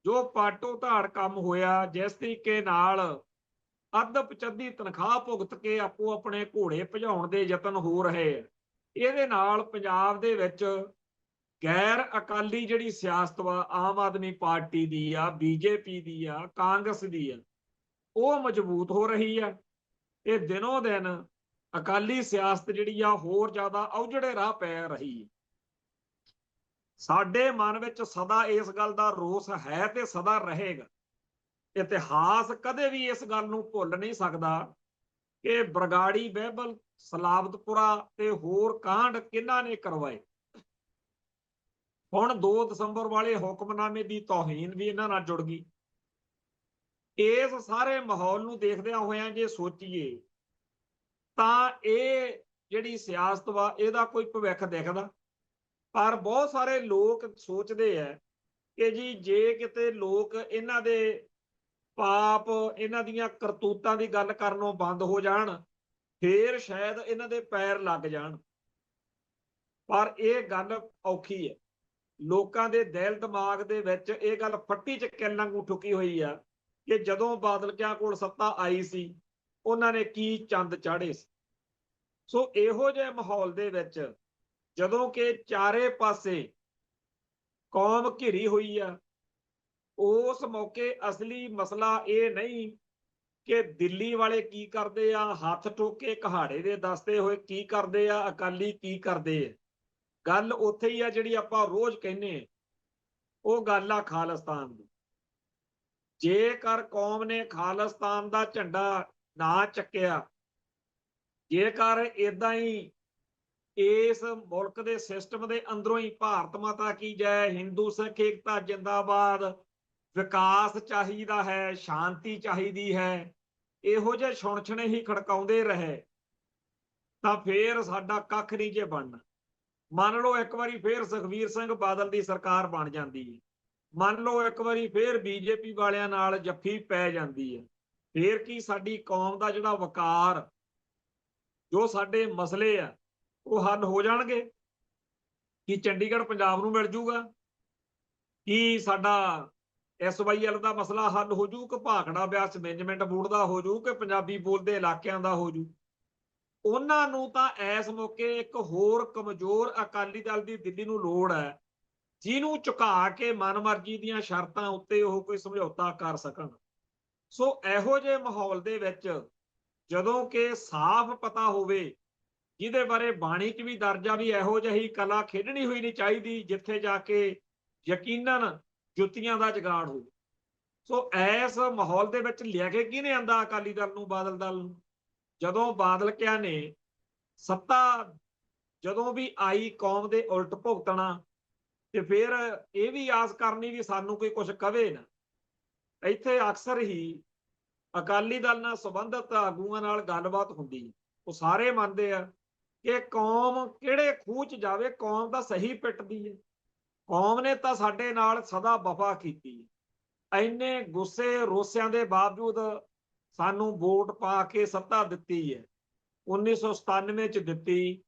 ਜੋ ਪਾਟੋ ਧਾੜ ਕੰਮ ਹੋਇਆ, ਜਿਸ ਤਰੀਕੇ ਨਾਲ ਅੱਧ ਪਚੱਧੀ ਤਨਖਾਹ ਭੁਗਤ ਕੇ ਆਪੋ ਆਪਣੇ ਘੋੜੇ ਭਜਾਉਣ ਦੇ ਯਤਨ ਹੋ ਰਹੇ ਆ, ਇਹਦੇ ਨਾਲ ਪੰਜਾਬ ਦੇ ਵਿੱਚ ਗੈਰ ਅਕਾਲੀ ਜਿਹੜੀ ਸਿਆਸਤ ਵਾ, ਆਮ ਆਦਮੀ ਪਾਰਟੀ ਦੀ ਆ, ਬੀਜੇਪੀ ਦੀ ਆ, ਕਾਂਗਰਸ ਦੀ ਆ, ਉਹ ਮਜ਼ਬੂਤ ਹੋ ਰਹੀ ਆ। ਇਹ ਦਿਨੋਂ ਦਿਨ ਅਕਾਲੀ ਸਿਆਸਤ ਜਿਹੜੀ ਆ ਹੋਰ ਜ਼ਿਆਦਾ ਔਜੜੇ ਰਾਹ ਪੈ ਰਹੀ ਹੈ। ਸਾਡੇ ਮਨ ਵਿੱਚ ਸਦਾ ਇਸ ਗੱਲ ਦਾ ਰੋਸ ਹੈ ਤੇ ਸਦਾ ਰਹੇਗਾ। ਇਤਿਹਾਸ ਕਦੇ ਵੀ ਇਸ ਗੱਲ ਨੂੰ ਭੁੱਲ ਨਹੀਂ ਸਕਦਾ ਕਿ ਬਰਗਾੜੀ, ਬਹਿਬਲ, ਸਲਾਬਤਪੁਰਾ ਤੇ ਹੋਰ ਕਾਂਡ ਕਿਹਨਾਂ ਨੇ ਕਰਵਾਏ। ਹੁਣ 2 ਦਸੰਬਰ ਵਾਲੇ ਹੁਕਮਨਾਮੇ ਦੀ ਤੌਹੀਨ ਵੀ ਇਹਨਾਂ ਨਾਲ ਜੁੜ ਗਈ। ਇਸ ਸਾਰੇ ਮਾਹੌਲ ਨੂੰ ਦੇਖਦਿਆਂ ਹੋਇਆਂ ਜੇ ਸੋਚੀਏ ਤਾਂ ਇਹ ਜਿਹੜੀ ਸਿਆਸਤ ਵਾ ਇਹਦਾ ਕੋਈ ਭਵਿੱਖ ਦਿਖਦਾ। ਪਰ ਬਹੁਤ ਸਾਰੇ ਲੋਕ ਸੋਚਦੇ ਆ ਕਿ ਜੀ ਜੇ ਕਿਤੇ ਲੋਕ ਇਹਨਾਂ ਦੇ ਪਾਪ, ਇਹਨਾਂ ਦੀਆਂ ਕਰਤੂਤਾਂ ਦੀ ਗੱਲ ਕਰਨੋਂ ਬੰਦ ਹੋ ਜਾਣ ਫੇਰ ਸ਼ਾਇਦ ਇਹਨਾਂ ਦੇ ਪੈਰ ਲੱਗ ਜਾਣ। ਪਰ ਇਹ ਗੱਲ ਔਖੀ ਹੈ। ਲੋਕਾਂ ਦੇ ਦਿਲ ਦਿਮਾਗ ਦੇ ਵਿੱਚ ਇਹ ਗੱਲ ਫੱਟੀ ਚ ਕਿੱਲ ਵਾਂਗੂ ਠੁਕੀ ਹੋਈ ਆ ਕਿ ਜਦੋਂ ਬਾਦਲਕਿਆਂ ਕੋਲ ਸੱਤਾ ਆਈ ਸੀ ਉਹਨਾਂ ਨੇ ਕੀ ਚੰਦ ਚਾੜੇ ਸੀ। ਸੋ ਇਹੋ ਜਿਹੇ ਮਾਹੌਲ ਦੇ ਵਿੱਚ ਜਦੋਂ ਕਿ ਚਾਰੇ ਪਾਸੇ ਕੌਮ ਘਿਰੀ ਹੋਈ ਆ, ਉਸ ਮੌਕੇ ਅਸਲੀ ਮਸਲਾ ਇਹ ਨਹੀਂ ਕਿ ਦਿੱਲੀ ਵਾਲੇ ਕੀ ਕਰਦੇ ਆ, ਹੱਥ ਠੋਕੇ ਕਹਾੜੇ ਦੇ ਦੱਸਦੇ ਹੋਏ ਕੀ ਕਰਦੇ ਆ, ਅਕਾਲੀ ਕੀ ਕਰਦੇ ਆ। ਗੱਲ ਉੱਥੇ ਹੀ ਆ ਜਿਹੜੀ ਆਪਾਂ ਰੋਜ਼ ਕਹਿੰਦੇ ਆ, ਉਹ ਗੱਲ ਆ ਖਾਲਿਸਤਾਨ ਦੀ। ਜੇਕਰ ਕੌਮ ਨੇ ਖਾਲਿਸਤਾਨ ਦਾ ਝੰਡਾ ਨਾ ਚੱਕਿਆ, ਜੇਕਰ ਇਦਾਂ ਹੀ ਇਸ ਮੁਲਕ ਦੇ ਸਿਸਟਮ ਦੇ ਅੰਦਰੋਂ ਹੀ ਭਾਰਤ ਮਾਤਾ ਕੀ ਜੈ, ਹਿੰਦੂ ਸਿੱਖ ਏਕਤਾ ਜਿੰਦਾਬਾਦ, ਵਿਕਾਸ ਚਾਹੀਦਾ ਹੈ, ਸ਼ਾਂਤੀ ਚਾਹੀਦੀ ਹੈ, ਇਹੋ ਜਿਹੇ ਛੁਣਛਣੇ ਹੀ ਖੜਕਾਉਂਦੇ ਰਹੇ ਤਾਂ ਫੇਰ ਸਾਡਾ ਕੱਖ ਨਹੀਂ ਜੇ ਬਣਨਾ। ਮੰਨ ਲਓ ਇੱਕ ਵਾਰੀ ਫੇਰ ਸੁਖਬੀਰ ਸਿੰਘ ਬਾਦਲ ਦੀ ਸਰਕਾਰ ਬਣ ਜਾਂਦੀ ਹੈ, ਮੰਨ ਲਓ ਇੱਕ ਵਾਰੀ ਫੇਰ ਬੀਜੇਪੀ ਵਾਲਿਆਂ ਨਾਲ ਜੱਫੀ ਪੈ ਜਾਂਦੀ ਹੈ, ਫੇਰ ਕੀ ਸਾਡੀ ਕੌਮ ਦਾ ਜਿਹੜਾ ਵਕਾਰ, ਜੋ ਸਾਡੇ ਮਸਲੇ ਆ, ਉਹ ਹੱਲ ਹੋ ਜਾਣਗੇ? ਕੀ ਚੰਡੀਗੜ੍ਹ ਪੰਜਾਬ ਨੂੰ ਮਿਲ ਜੂਗਾ? ਕੀ ਸਾਡਾ SYL ਦਾ ਮਸਲਾ ਹੱਲ ਹੋ ਜੂ? ਕਿ ਭਾਖੜਾ ਬਿਆਸ ਮੈਨੇਜਮੈਂਟ ਬੋਰਡ ਦਾ ਹੋ ਜੂ? ਕਿ ਪੰਜਾਬੀ ਬੋਲਦੇ ਇਲਾਕਿਆਂ ਦਾ ਹੋ ਜੂ? ਉਹਨਾਂ ਨੂੰ ਤਾਂ ਇਸ ਮੌਕੇ ਇੱਕ ਹੋਰ ਕਮਜ਼ੋਰ ਅਕਾਲੀ ਦਲ ਦੀ ਦਿੱਲੀ ਨੂੰ ਲੋੜ ਹੈ, ਜਿਹਨੂੰ ਝੁਕਾ ਕੇ ਮਨਮਰਜ਼ੀ ਦੀਆਂ ਸ਼ਰਤਾਂ ਉੱਤੇ ਉਹ ਕੋਈ ਸਮਝੌਤਾ ਕਰ ਸਕਣ। ਸੋ ਇਹੋ ਜਿਹੇ ਮਾਹੌਲ ਦੇ ਵਿੱਚ ਜਦੋਂ ਕਿ ਸਾਫ਼ ਪਤਾ ਹੋਵੇ, ਜਿਹਦੇ ਬਾਰੇ ਬਾਣੀ 'ਚ ਵੀ ਦਰਜ ਆ ਵੀ ਇਹੋ ਜਿਹੀ ਕਲਾ ਖੇਡਣੀ ਹੋਈ ਨਹੀਂ ਚਾਹੀਦੀ ਜਿੱਥੇ ਜਾ ਕੇ ਯਕੀਨਨ ਜੁੱਤੀਆਂ ਦਾ ਜਗਾੜ ਹੋਵੇ। ਸੋ ਇਸ ਮਾਹੌਲ ਦੇ ਵਿੱਚ ਲਿਆ ਕੇ ਕਿਹਨੇ ਆਂਦਾ ਅਕਾਲੀ ਦਲ ਨੂੰ, ਬਾਦਲ ਦਲ ਨੂੰ? ਜਦੋਂ ਬਾਦਲ ਕਿਆ ਨੇ ਸੱਤਾ ਜਦੋਂ ਵੀ ਆਈ ਕੌਮ ਦੇ ਉਲਟ ਭੁਗਤਣਾ, ਤੇ ਫਿਰ ਇਹ ਵੀ ਆਸ ਕਰਨੀ ਵੀ ਸਾਨੂੰ ਕੋਈ ਕੁਝ ਕਵੇ ਨਾ। ਇੱਥੇ ਅਕਸਰ ਹੀ ਅਕਾਲੀ ਦਲ ਨਾਲ ਸੰਬੰਧਿਤ ਆਗੂਆਂ ਨਾਲ ਗੱਲਬਾਤ ਹੁੰਦੀ, ਉਹ ਸਾਰੇ ਮੰਨਦੇ ਆ ਕਿ ਕੌਮ ਕਿਹੜੇ ਖੂਹ 'ਚ ਜਾਵੇ, ਕੌਮ ਤਾਂ ਸਹੀ ਪਿੱਟਦੀ ਹੈ, ਕੌਮ ਨੇ ਤਾਂ ਸਾਡੇ ਨਾਲ ਸਦਾ ਵਫਾ ਕੀਤੀ ਹੈ, ਇੰਨੇ ਗੁੱਸੇ ਰੋਸਿਆਂ ਦੇ ਬਾਵਜੂਦ ਸਾਨੂੰ ਵੋਟ ਪਾ ਕੇ ਸੱਤਾ ਦਿੱਤੀ ਹੈ, 1997 'ਚ ਦਿੱਤੀ,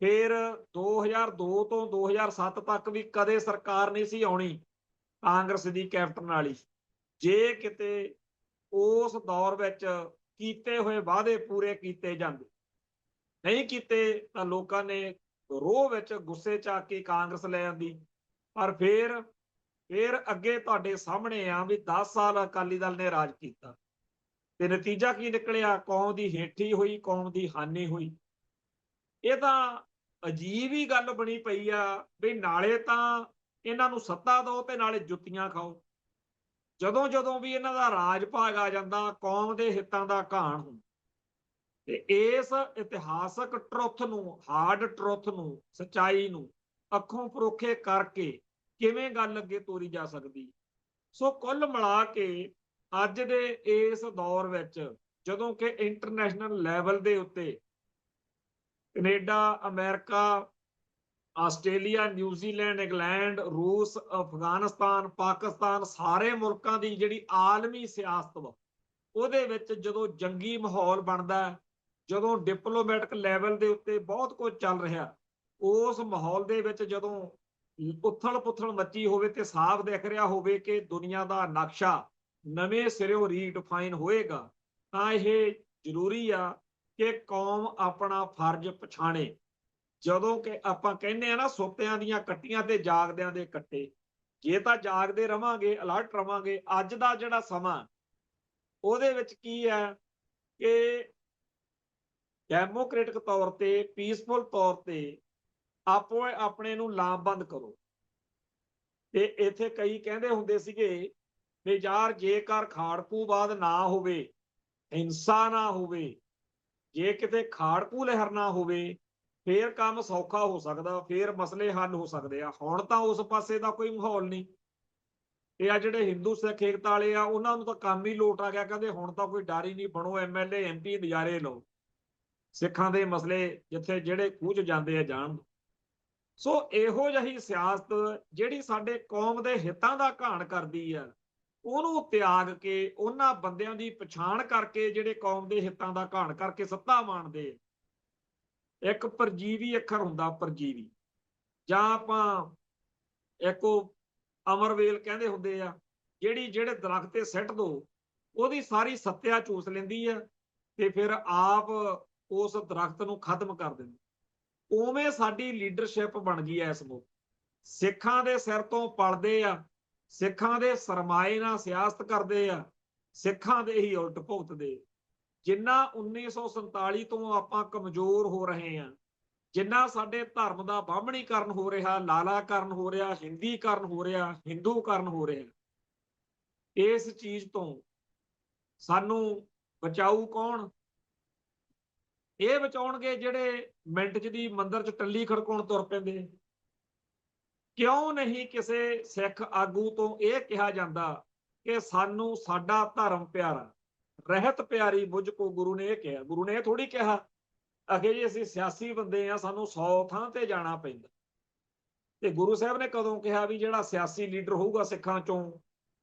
ਫਿਰ 2002 ਤੋਂ 2007 ਤੱਕ ਵੀ ਕਦੇ ਸਰਕਾਰ ਨਹੀਂ ਸੀ ਆਉਣੀ ਕਾਂਗਰਸ ਦੀ ਕੈਪਟਨ ਵਾਲੀ। ਜੇ ਕਿਤੇ ਉਸ ਦੌਰ ਵਿੱਚ ਕੀਤੇ ਹੋਏ ਵਾਅਦੇ ਪੂਰੇ ਕੀਤੇ ਜਾਂਦੇ, ਨਹੀਂ ਕੀਤੇ ਤਾਂ ਲੋਕਾਂ ਨੇ ਰੋਹ ਵਿੱਚ ਗੁੱਸੇ 'ਚ ਆ ਕੇ ਕਾਂਗਰਸ ਲੈ ਆਂਦੀ। ਪਰ ਫਿਰ ਅੱਗੇ ਤੁਹਾਡੇ ਸਾਹਮਣੇ ਆ ਵੀ 10 ਸਾਲ ਅਕਾਲੀ ਦਲ ਨੇ ਰਾਜ ਕੀਤਾ ਤੇ ਨਤੀਜਾ ਕੀ ਨਿਕਲਿਆ? ਕੌਮ ਦੀ ਹੇਠੀ ਹੋਈ, ਕੌਮ ਦੀ ਹਾਨੀ ਹੋਈ। ਇਹ ਤਾਂ ਅਜੀਬ ਹੀ ਗੱਲ ਬਣੀ ਪਈ ਆ ਵੀ ਨਾਲੇ ਤਾਂ ਇਹਨਾਂ ਨੂੰ ਸੱਤਾ ਦਿਓ ਤੇ ਨਾਲੇ ਜੁੱਤੀਆਂ ਖਾਓ। ਜਦੋਂ ਵੀ ਇਹਨਾਂ ਦਾ ਰਾਜ ਭਾਗ ਆ ਜਾਂਦਾ, ਕੌਮ ਦੇ ਹਿੱਤਾਂ ਦਾ ਘਾਣ ਹੁੰਦਾ। ਤੇ ਇਸ ਇਤਿਹਾਸਕ ਟਰੁੱਥ ਨੂੰ, ਹਾਰਡ ਟਰੁੱਥ ਨੂੰ, ਸੱਚਾਈ ਨੂੰ ਅੱਖੋਂ ਪਰੋਖੇ ਕਰਕੇ ਕਿਵੇਂ ਗੱਲ ਅੱਗੇ ਤੋਰੀ ਜਾ ਸਕਦੀ? ਸੋ ਕੁੱਲ ਮਿਲਾ ਕੇ ਅੱਜ ਦੇ ਇਸ ਦੌਰ ਵਿੱਚ ਜਦੋਂ ਕਿ ਇੰਟਰਨੈਸ਼ਨਲ ਲੈਵਲ ਦੇ ਉੱਤੇ Canada, America, Australia, New Zealand, England, ਰੂਸ, ਅਫਗਾਨਿਸਤਾਨ, ਪਾਕਿਸਤਾਨ, ਸਾਰੇ ਮੁਲਕਾਂ ਦੀ ਜਿਹੜੀ ਆਲਮੀ ਸਿਆਸਤ ਵਾ, ਉਹਦੇ ਵਿੱਚ ਜਦੋਂ ਜੰਗੀ ਮਾਹੌਲ ਬਣਦਾ, ਜਦੋਂ ਡਿਪਲੋਮੈਟਿਕ ਲੈਵਲ ਦੇ ਉੱਤੇ ਬਹੁਤ ਕੁਝ ਚੱਲ ਰਿਹਾ, ਉਸ ਮਾਹੌਲ ਦੇ ਵਿੱਚ ਜਦੋਂ ਉਥਲ ਪੁਥਲ ਮੱਚੀ ਹੋਵੇ ਤੇ ਸਾਫ਼ ਦਿਖ ਰਿਹਾ ਹੋਵੇ ਕਿ ਦੁਨੀਆ ਦਾ ਨਕਸ਼ਾ ਨਵੇਂ ਸਿਰਿਓਂ ਰੀਡਿਫਾਈਨ ਹੋਏਗਾ, ਤਾਂ ਇਹ ਜ਼ਰੂਰੀ ਆ ਕਿ ਕੌਮ ਆਪਣਾ ਫਰਜ਼ ਪਛਾਣੇ। ਜਦੋਂ ਕਿ ਆਪਾਂ ਕਹਿੰਦੇ ਆ ਨਾ, ਸੁੱਤਿਆਂ ਦੀਆਂ ਕੱਟੀਆਂ ਤੇ ਜਾਗਦਿਆਂ ਦੇ ਕੱਟੇ, ਜੇ ਤਾਂ ਜਾਗਦੇ ਰਵਾਂਗੇ, ਅਲਰਟ ਰਵਾਂਗੇ, ਅੱਜ ਦਾ ਜਿਹੜਾ ਸਮਾਂ ਉਹਦੇ ਵਿੱਚ ਕੀ ਹੈ ਕਿ ਡੈਮੋਕ੍ਰੇਟਿਕ ਤੌਰ ਤੇ, ਪੀਸਫੁਲ ਤੌਰ ਤੇ ਆਪੋ ਆਪਣੇ ਨੂੰ ਲਾਮਬੰਦ ਕਰੋ। ਤੇ ਇੱਥੇ ਕਈ ਕਹਿੰਦੇ ਹੁੰਦੇ ਸੀਗੇ ਵੀ ਯਾਰ ਜੇਕਰ ਖਾੜਕੂਵਾਦ ਨਾ ਹੋਵੇ, ਹਿੰਸਾ ਨਾ ਹੋਵੇ, ਜੇ ਕਿਤੇ ਖਾੜਕੂ ਲਹਿਰ ਨਾ ਹੋਵੇ, ਫੇਰ ਕੰਮ ਸੌਖਾ ਹੋ ਸਕਦਾ, ਫੇਰ ਮਸਲੇ ਹੱਲ ਹੋ ਸਕਦੇ ਆ। ਹੁਣ ਤਾਂ ਉਸ ਪਾਸੇ ਦਾ ਕੋਈ ਮਾਹੌਲ ਨਹੀਂ। ਇਹ ਆ ਜਿਹੜੇ ਹਿੰਦੂ ਸਿੱਖ ਏਕਤਾ ਵਾਲੇ ਆ, ਉਹਨਾਂ ਨੂੰ ਤਾਂ ਕੰਮ ਹੀ ਲੋਟ ਆ ਗਿਆ, ਕਹਿੰਦੇ ਹੁਣ ਤਾਂ ਕੋਈ ਡਰ ਹੀ ਨਹੀਂ, ਬਣੋ MLA MP, ਨਜ਼ਾਰੇ ਲਓ, ਸਿੱਖਾਂ ਦੇ ਮਸਲੇ ਜਿੱਥੇ ਜਿਹੜੇ ਖੂਹ 'ਚ ਜਾਂਦੇ ਆ ਜਾਣ। ਸੋ ਇਹੋ ਜਿਹੀ ਸਿਆਸਤ ਜਿਹੜੀ ਸਾਡੇ ਕੌਮ ਦੇ ਹਿੱਤਾਂ ਦਾ ਘਾਣ ਕਰਦੀ ਆ, ਉਹਨੂੰ ਤਿਆਗ ਕੇ ਉਹਨਾਂ ਬੰਦਿਆਂ ਦੀ ਪਛਾਣ ਕਰਕੇ ਜਿਹੜੇ ਕੌਮ ਦੇ ਹਿੱਤਾਂ ਦਾ ਘਾਣ ਕਰਕੇ ਸੱਤਾ ਮਾਣਦੇ। ਇੱਕ ਪਰਜੀਵੀ ਅੱਖਰ ਹੁੰਦਾ, ਪਰਜੀਵੀ, ਜਾਂ ਆਪਾਂ ਇੱਕ ਉਹ ਅਮਰਵੇਲ ਕਹਿੰਦੇ ਹੁੰਦੇ ਆ, ਜਿਹੜੇ ਦਰਖਤ ਤੇ ਸਿੱਟ ਦੋ ਉਹਦੀ ਸਾਰੀ ਸੱਤਿਆ ਚੂਸ ਲੈਂਦੀ ਆ ਤੇ ਫਿਰ ਆਪ ਉਸ ਦਰਖਤ ਨੂੰ ਖਤਮ ਕਰ ਦਿੰਦੀ। ਉਵੇਂ ਸਾਡੀ ਲੀਡਰਸ਼ਿਪ ਬਣ ਗਈ ਐ ਇਸ ਨੂੰ। ਸਿੱਖਾਂ ਦੇ ਸਿਰ ਤੋਂ ਪਲਦੇ ਆ ਸਿੱਖਾਂ ਦੇ ਸਰਮਾਏ ਨਾਲ ਸਿਆਸਤ ਕਰਦੇ ਆ, ਸਿੱਖਾਂ ਦੇ ਹੀ ਉਲਟ ਭੁਗਤਦੇ। ਜਿੰਨਾ 1947 ਤੋਂ ਆਪਾਂ ਕਮਜ਼ੋਰ ਹੋ ਰਹੇ ਹਾਂ, ਜਿੰਨਾ ਸਾਡੇ ਧਰਮ ਦਾ ਬਾਹਮਣੀਕਰਨ ਹੋ ਰਿਹਾ, ਲਾਲਾਕਰਨ ਹੋ ਰਿਹਾ, ਹਿੰਦੀਕਰਨ ਹੋ ਰਿਹਾ, ਹਿੰਦੂਕਰਨ ਹੋ ਰਿਹਾ, ਇਸ ਚੀਜ਼ ਤੋਂ ਸਾਨੂੰ ਬਚਾਊ ਕੌਣ? ਇਹ ਬਚਾਉਣਗੇ ਜਿਹੜੇ ਮਿੰਟ 'ਚ ਦੀ ਮੰਦਰ 'ਚ ਟੱਲੀ ਖੜਕਾਉਣ ਤੁਰ ਪੈਂਦੇ। ਕਿਉਂ ਨਹੀਂ ਕਿਸੇ ਸਿੱਖ ਆਗੂ ਤੋਂ ਇਹ ਕਿਹਾ ਜਾਂਦਾ ਕਿ ਸਾਨੂੰ ਸਾਡਾ ਧਰਮ ਪਿਆਰਾ, ਰਹਿਤ ਪਿਆਰੀ ਬੁੱਝ ਕੋ, ਗੁਰੂ ਨੇ ਇਹ ਕਿਹਾ। ਗੁਰੂ ਨੇ ਇਹ ਥੋੜੀ ਕਿਹਾ ਅਖੇ ਜੀ ਅਸੀਂ ਸਿਆਸੀ ਬੰਦੇ ਆ, ਸਾਨੂੰ 100 ਥਾਂ ਤੇ ਜਾਣਾ ਪੈਂਦਾ। ਤੇ ਗੁਰੂ ਸਾਹਿਬ ਨੇ ਕਦੋਂ ਕਿਹਾ ਵੀ ਜਿਹੜਾ ਸਿਆਸੀ ਲੀਡਰ ਹੋਊਗਾ ਸਿੱਖਾਂ ਚੋਂ,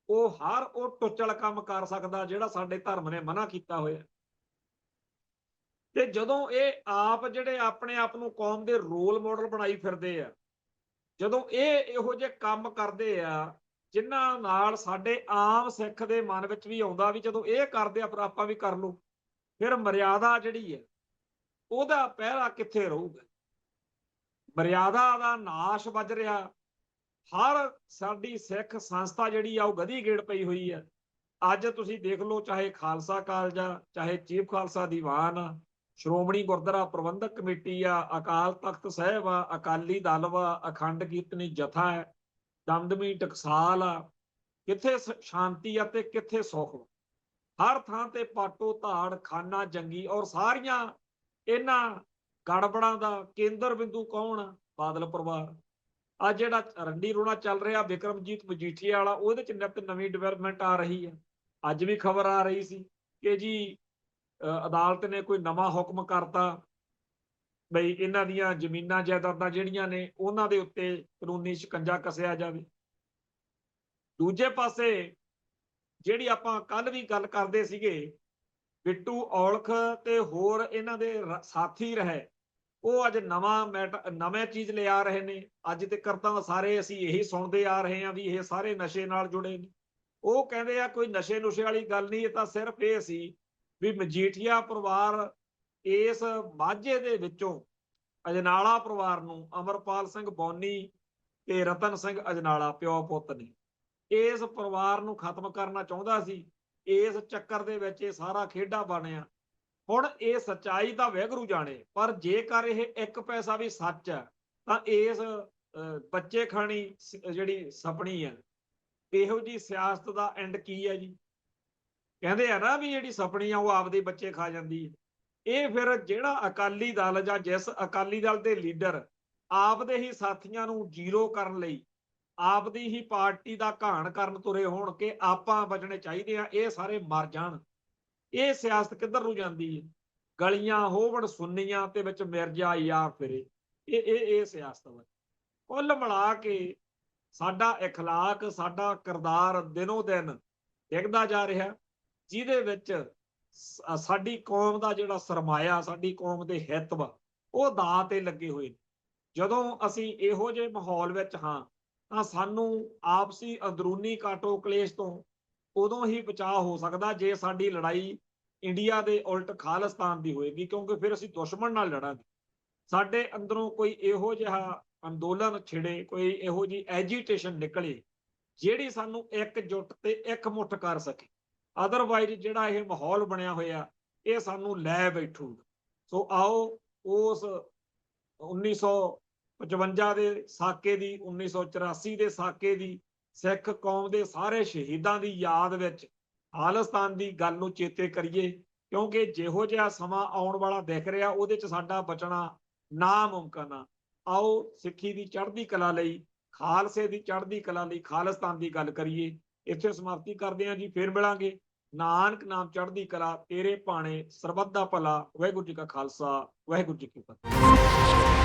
ਉਹ ਹਰ ਉਹ ਟੁੱਚਲ ਕੰਮ ਕਰ ਸਕਦਾ ਜਿਹੜਾ ਸਾਡੇ ਧਰਮ ਨੇ ਮਨਾ ਕੀਤਾ ਹੋਇਆ। ਤੇ ਜਦੋਂ ਇਹ ਆਪ ਜਿਹੜੇ ਆਪਣੇ ਆਪ ਨੂੰ ਕੌਮ ਦੇ ਰੋਲ ਮਾਡਲ ਬਣਾਈ ਫਿਰਦੇ ਆ, ਜਦੋਂ ਇਹ ਇਹੋ ਜਿਹੇ ਕੰਮ ਕਰਦੇ ਆ ਜਿਨ੍ਹਾਂ ਨਾਲ ਸਾਡੇ ਆਮ ਸਿੱਖ ਦੇ ਮਨ ਵਿੱਚ ਵੀ ਆਉਂਦਾ ਵੀ ਜਦੋਂ ਇਹ ਕਰਦੇ ਆ ਫਿਰ ਆਪਾਂ ਵੀ ਕਰ ਲਓ, ਫਿਰ ਮਰਿਆਦਾ ਜਿਹੜੀ ਹੈ ਉਹਦਾ ਪਹਿਰਾ ਕਿੱਥੇ ਰਹੂਗਾ? ਮਰਿਆਦਾ ਦਾ ਨਾਸ਼ ਵੱਜ ਰਿਹਾ। ਹਰ ਸਾਡੀ ਸਿੱਖ ਸੰਸਥਾ ਜਿਹੜੀ ਆ ਉਹ ਗਧੀ ਗੇੜ ਪਈ ਹੋਈ ਹੈ। ਅੱਜ ਤੁਸੀਂ ਦੇਖ ਲਓ, ਚਾਹੇ ਖਾਲਸਾ ਕਾਲਜ ਆ, ਚਾਹੇ ਚੀਫ ਖਾਲਸਾ ਦੀਵਾਨ ਆ, ਸ਼੍ਰੋਮਣੀ ਗੁਰਦੁਆਰਾ ਪ੍ਰਬੰਧਕ ਕਮੇਟੀ ਆ, ਅਕਾਲ ਤਖਤ ਸਾਹਿਬ ਆ, ਅਕਾਲੀ ਦਲ ਵਾ, ਅਖੰਡ ਕੀਰਤਨੀ ਜਥਾ ਹੈ, ਦਮਦਮੀ ਟਕਸਾਲ ਆ, ਕਿੱਥੇ ਸ਼ਾਂਤੀ ਆ ਤੇ ਕਿੱਥੇ ਸੁੱਖ। ਹਰ ਥਾਂ ਤੇ ਪਾਟੋ ਧਾੜ, ਖਾਨਾ ਜੰਗੀ, ਔਰ ਸਾਰੀਆਂ ਇਹਨਾਂ ਗੜਬੜਾਂ ਦਾ ਕੇਂਦਰ ਬਿੰਦੂ ਕੌਣ ਆ? ਬਾਦਲ ਪਰਿਵਾਰ। ਆ ਜਿਹੜਾ ਰੰਡੀ ਰੋਣਾ ਚੱਲ ਰਿਹਾ ਬਿਕਰਮਜੀਤ ਮਜੀਠੀਆ ਵਾਲਾ, ਉਹਦੇ ਚ ਨਿਤ ਨਵੀਂ ਡਿਵੈਲਪਮੈਂਟ ਆ ਰਹੀ ਹੈ। ਅੱਜ ਵੀ ਖਬਰ ਆ ਰਹੀ ਸੀ ਕਿ ਜੀ ਅਦਾਲਤ ਨੇ ਕੋਈ ਨਵਾਂ ਹੁਕਮ ਕਰਤਾ ਬਈ ਇਹਨਾਂ ਦੀਆਂ ਜ਼ਮੀਨਾਂ ਜਾਇਦਾਦਾਂ ਜਿਹੜੀਆਂ ਨੇ ਉਹਨਾਂ ਦੇ ਉੱਤੇ ਕਾਨੂੰਨੀ ਸ਼ਿਕੰਜਾ ਕੱਸਿਆ ਜਾਵੇ। ਦੂਜੇ ਪਾਸੇ ਜਿਹੜੀ ਆਪਾਂ ਕੱਲ ਵੀ ਗੱਲ ਕਰਦੇ ਸੀਗੇ, ਬਿੱਟੂ ਔਲਖ ਤੇ ਹੋਰ ਇਹਨਾਂ ਦੇ ਸਾਥੀ ਰਹੇ, ਉਹ ਅੱਜ ਨਵੇਂ ਚੀਜ਼ ਲਿਆ ਰਹੇ ਨੇ। ਅੱਜ ਤੱਕ ਤਾਂ ਸਾਰੇ ਅਸੀਂ ਇਹੀ ਸੁਣਦੇ ਆ ਰਹੇ ਹਾਂ ਵੀ ਇਹ ਸਾਰੇ ਨਸ਼ੇ ਨਾਲ ਜੁੜੇ ਨੇ। ਉਹ ਕਹਿੰਦੇ ਆ ਕੋਈ ਨਸ਼ੇ ਨੁਸ਼ੇ ਵਾਲੀ ਗੱਲ ਨਹੀਂ, ਇਹ ਤਾਂ ਸਿਰਫ ਇਹ ਸੀ ਵੀ ਮਜੀਠੀਆ ਪਰਿਵਾਰ ਇਸ ਮਾਝੇ ਦੇ ਵਿੱਚੋਂ ਅਜਨਾਲਾ ਪਰਿਵਾਰ ਨੂੰ, ਅਮਰਪਾਲ ਸਿੰਘ ਬੌਨੀ ਤੇ ਰਤਨ ਸਿੰਘ ਅਜਨਾਲਾ ਪਿਓ ਪੁੱਤ ਨੇ, ਇਸ ਪਰਿਵਾਰ ਨੂੰ ਖਤਮ ਕਰਨਾ ਚਾਹੁੰਦਾ ਸੀ। ਇਸ ਚੱਕਰ ਦੇ ਵਿੱਚ ਇਹ ਸਾਰਾ ਖੇਡਾ ਬਣਿਆ। ਹੁਣ ਇਹ ਸੱਚਾਈ ਤਾਂ ਵਾਹਿਗੁਰੂ ਜਾਣੇ, ਪਰ ਜੇਕਰ ਇਹ ਇੱਕ ਪੈਸਾ ਵੀ ਸੱਚ ਹੈ ਤਾਂ ਇਸ ਬੱਚੇ ਖਾਣੀ ਜਿਹੜੀ ਸਪਣੀ ਹੈ, ਇਹੋ ਜੀ ਸਿਆਸਤ ਦਾ ਐਂਡ ਕੀ ਹੈ ਜੀ? ਕਹਿੰਦੇ ਆ ਨਾ ਵੀ ਜਿਹੜੀ ਸਪਣੀ ਆ ਉਹ ਆਪਦੇ ਬੱਚੇ ਖਾ ਜਾਂਦੀ ਹੈ। ਇਹ ਫਿਰ ਜਿਹੜਾ ਅਕਾਲੀ ਦਲ ਜਾਂ ਜਿਸ ਅਕਾਲੀ ਦਲ ਦੇ ਲੀਡਰ ਆਪਦੇ ਹੀ ਸਾਥੀਆਂ ਨੂੰ ਜ਼ੀਰੋ ਕਰਨ ਲਈ ਆਪਦੀ ਹੀ ਪਾਰਟੀ ਦਾ ਘਾਣ ਕਰਨ ਤੁਰੇ ਹੋਣ ਕਿ ਆਪਾਂ ਬਚਣੇ ਚਾਹੀਦੇ ਆ, ਇਹ ਸਾਰੇ ਮਰ ਜਾਣ। ਇਹ ਸਿਆਸਤ ਕਿੱਧਰ ਨੂੰ ਜਾਂਦੀ ਹੈ? ਗਲੀਆਂ ਹੋਵਣ ਸੁੰਨੀਆਂ ਤੇ ਵਿੱਚ ਮਿਰਜ਼ਾ ਯਾਰ ਫਿਰੇ, ਇਹ ਸਿਆਸਤ ਵਾ। ਕੁੱਲ ਮਿਲਾ ਕੇ ਸਾਡਾ ਇਖਲਾਕ, ਸਾਡਾ ਕਿਰਦਾਰ ਦਿਨੋਂ ਦਿਨ ਡਿੱਗਦਾ ਜਾ ਰਿਹਾ, ਜਿਹਦੇ ਵਿੱਚ ਸਾਡੀ ਕੌਮ ਦਾ ਜਿਹੜਾ ਸਰਮਾਇਆ, ਸਾਡੀ ਕੌਮ ਦੇ ਹਿੱਤ ਵਾ, ਉਹ ਦਾਅ ਤੇ ਲੱਗੇ ਹੋਏ ਨੇ। ਜਦੋਂ ਅਸੀਂ ਇਹੋ ਜਿਹੇ ਮਾਹੌਲ ਵਿੱਚ ਹਾਂ ਤਾਂ ਸਾਨੂੰ ਆਪਸੀ ਅੰਦਰੂਨੀ ਕਾਟੋ ਕਲੇਸ਼ ਤੋਂ ਉਦੋਂ ਹੀ ਬਚਾਅ ਹੋ ਸਕਦਾ ਜੇ ਸਾਡੀ ਲੜਾਈ ਇੰਡੀਆ ਦੇ ਉਲਟ ਖਾਲਿਸਤਾਨ ਦੀ ਹੋਏਗੀ, ਕਿਉਂਕਿ ਫਿਰ ਅਸੀਂ ਦੁਸ਼ਮਣ ਨਾਲ ਲੜਾਂਗੇ। ਸਾਡੇ ਅੰਦਰੋਂ ਕੋਈ ਇਹੋ ਜਿਹਾ ਅੰਦੋਲਨ ਛਿੜੇ, ਕੋਈ ਇਹੋ ਜਿਹੀ ਐਜੀਟੇਸ਼ਨ ਨਿਕਲੇ ਜਿਹੜੀ ਸਾਨੂੰ ਇਕਜੁੱਟ ਤੇ ਇਕਮੁੱਠ ਕਰ ਸਕੇ। ਅਦਰਵਾਈਜ਼ ਜਿਹੜਾ ਇਹ ਮਾਹੌਲ ਬਣਿਆ ਹੋਇਆ ਇਹ ਸਾਨੂੰ ਲੈ ਬੈਠੂਗਾ। ਸੋ ਆਓ ਉਸ 1955 ਦੇ ਸਾਕੇ ਦੀ, 1984 ਦੇ ਸਾਕੇ ਦੀ, ਸਿੱਖ ਕੌਮ ਦੇ ਸਾਰੇ ਸ਼ਹੀਦਾਂ ਦੀ ਯਾਦ ਵਿੱਚ ਖਾਲਿਸਤਾਨ ਦੀ ਗੱਲ ਨੂੰ ਚੇਤੇ ਕਰੀਏ, ਕਿਉਂਕਿ ਜਿਹੋ ਜਿਹਾ ਸਮਾਂ ਆਉਣ ਵਾਲਾ ਦਿਖ ਰਿਹਾ ਉਹਦੇ 'ਚ ਸਾਡਾ ਬਚਣਾ ਨਾਮੁਮਕਿਨ ਆ। ਆਓ ਸਿੱਖੀ ਦੀ ਚੜ੍ਹਦੀ ਕਲਾ ਲਈ, ਖਾਲਸੇ ਦੀ ਚੜ੍ਹਦੀ ਕਲਾ ਲਈ ਖਾਲਿਸਤਾਨ ਦੀ ਗੱਲ ਕਰੀਏ। ਇੱਥੇ ਸਮਾਪਤੀ ਕਰਦੇ ਹਾਂ ਜੀ, ਫਿਰ ਮਿਲਾਂਗੇ। ਨਾਨਕ ਨਾਮ ਚੜ੍ਹਦੀ ਕਲਾ, ਤੇਰੇ ਭਾਣੇ ਸਰਬੱਤ ਦਾ ਭਲਾ। ਵਾਹਿਗੁਰੂ ਜੀ ਕਾ ਖਾਲਸਾ, ਵਾਹਿਗੁਰੂ ਜੀ ਕੀ ਫਤਿਹ।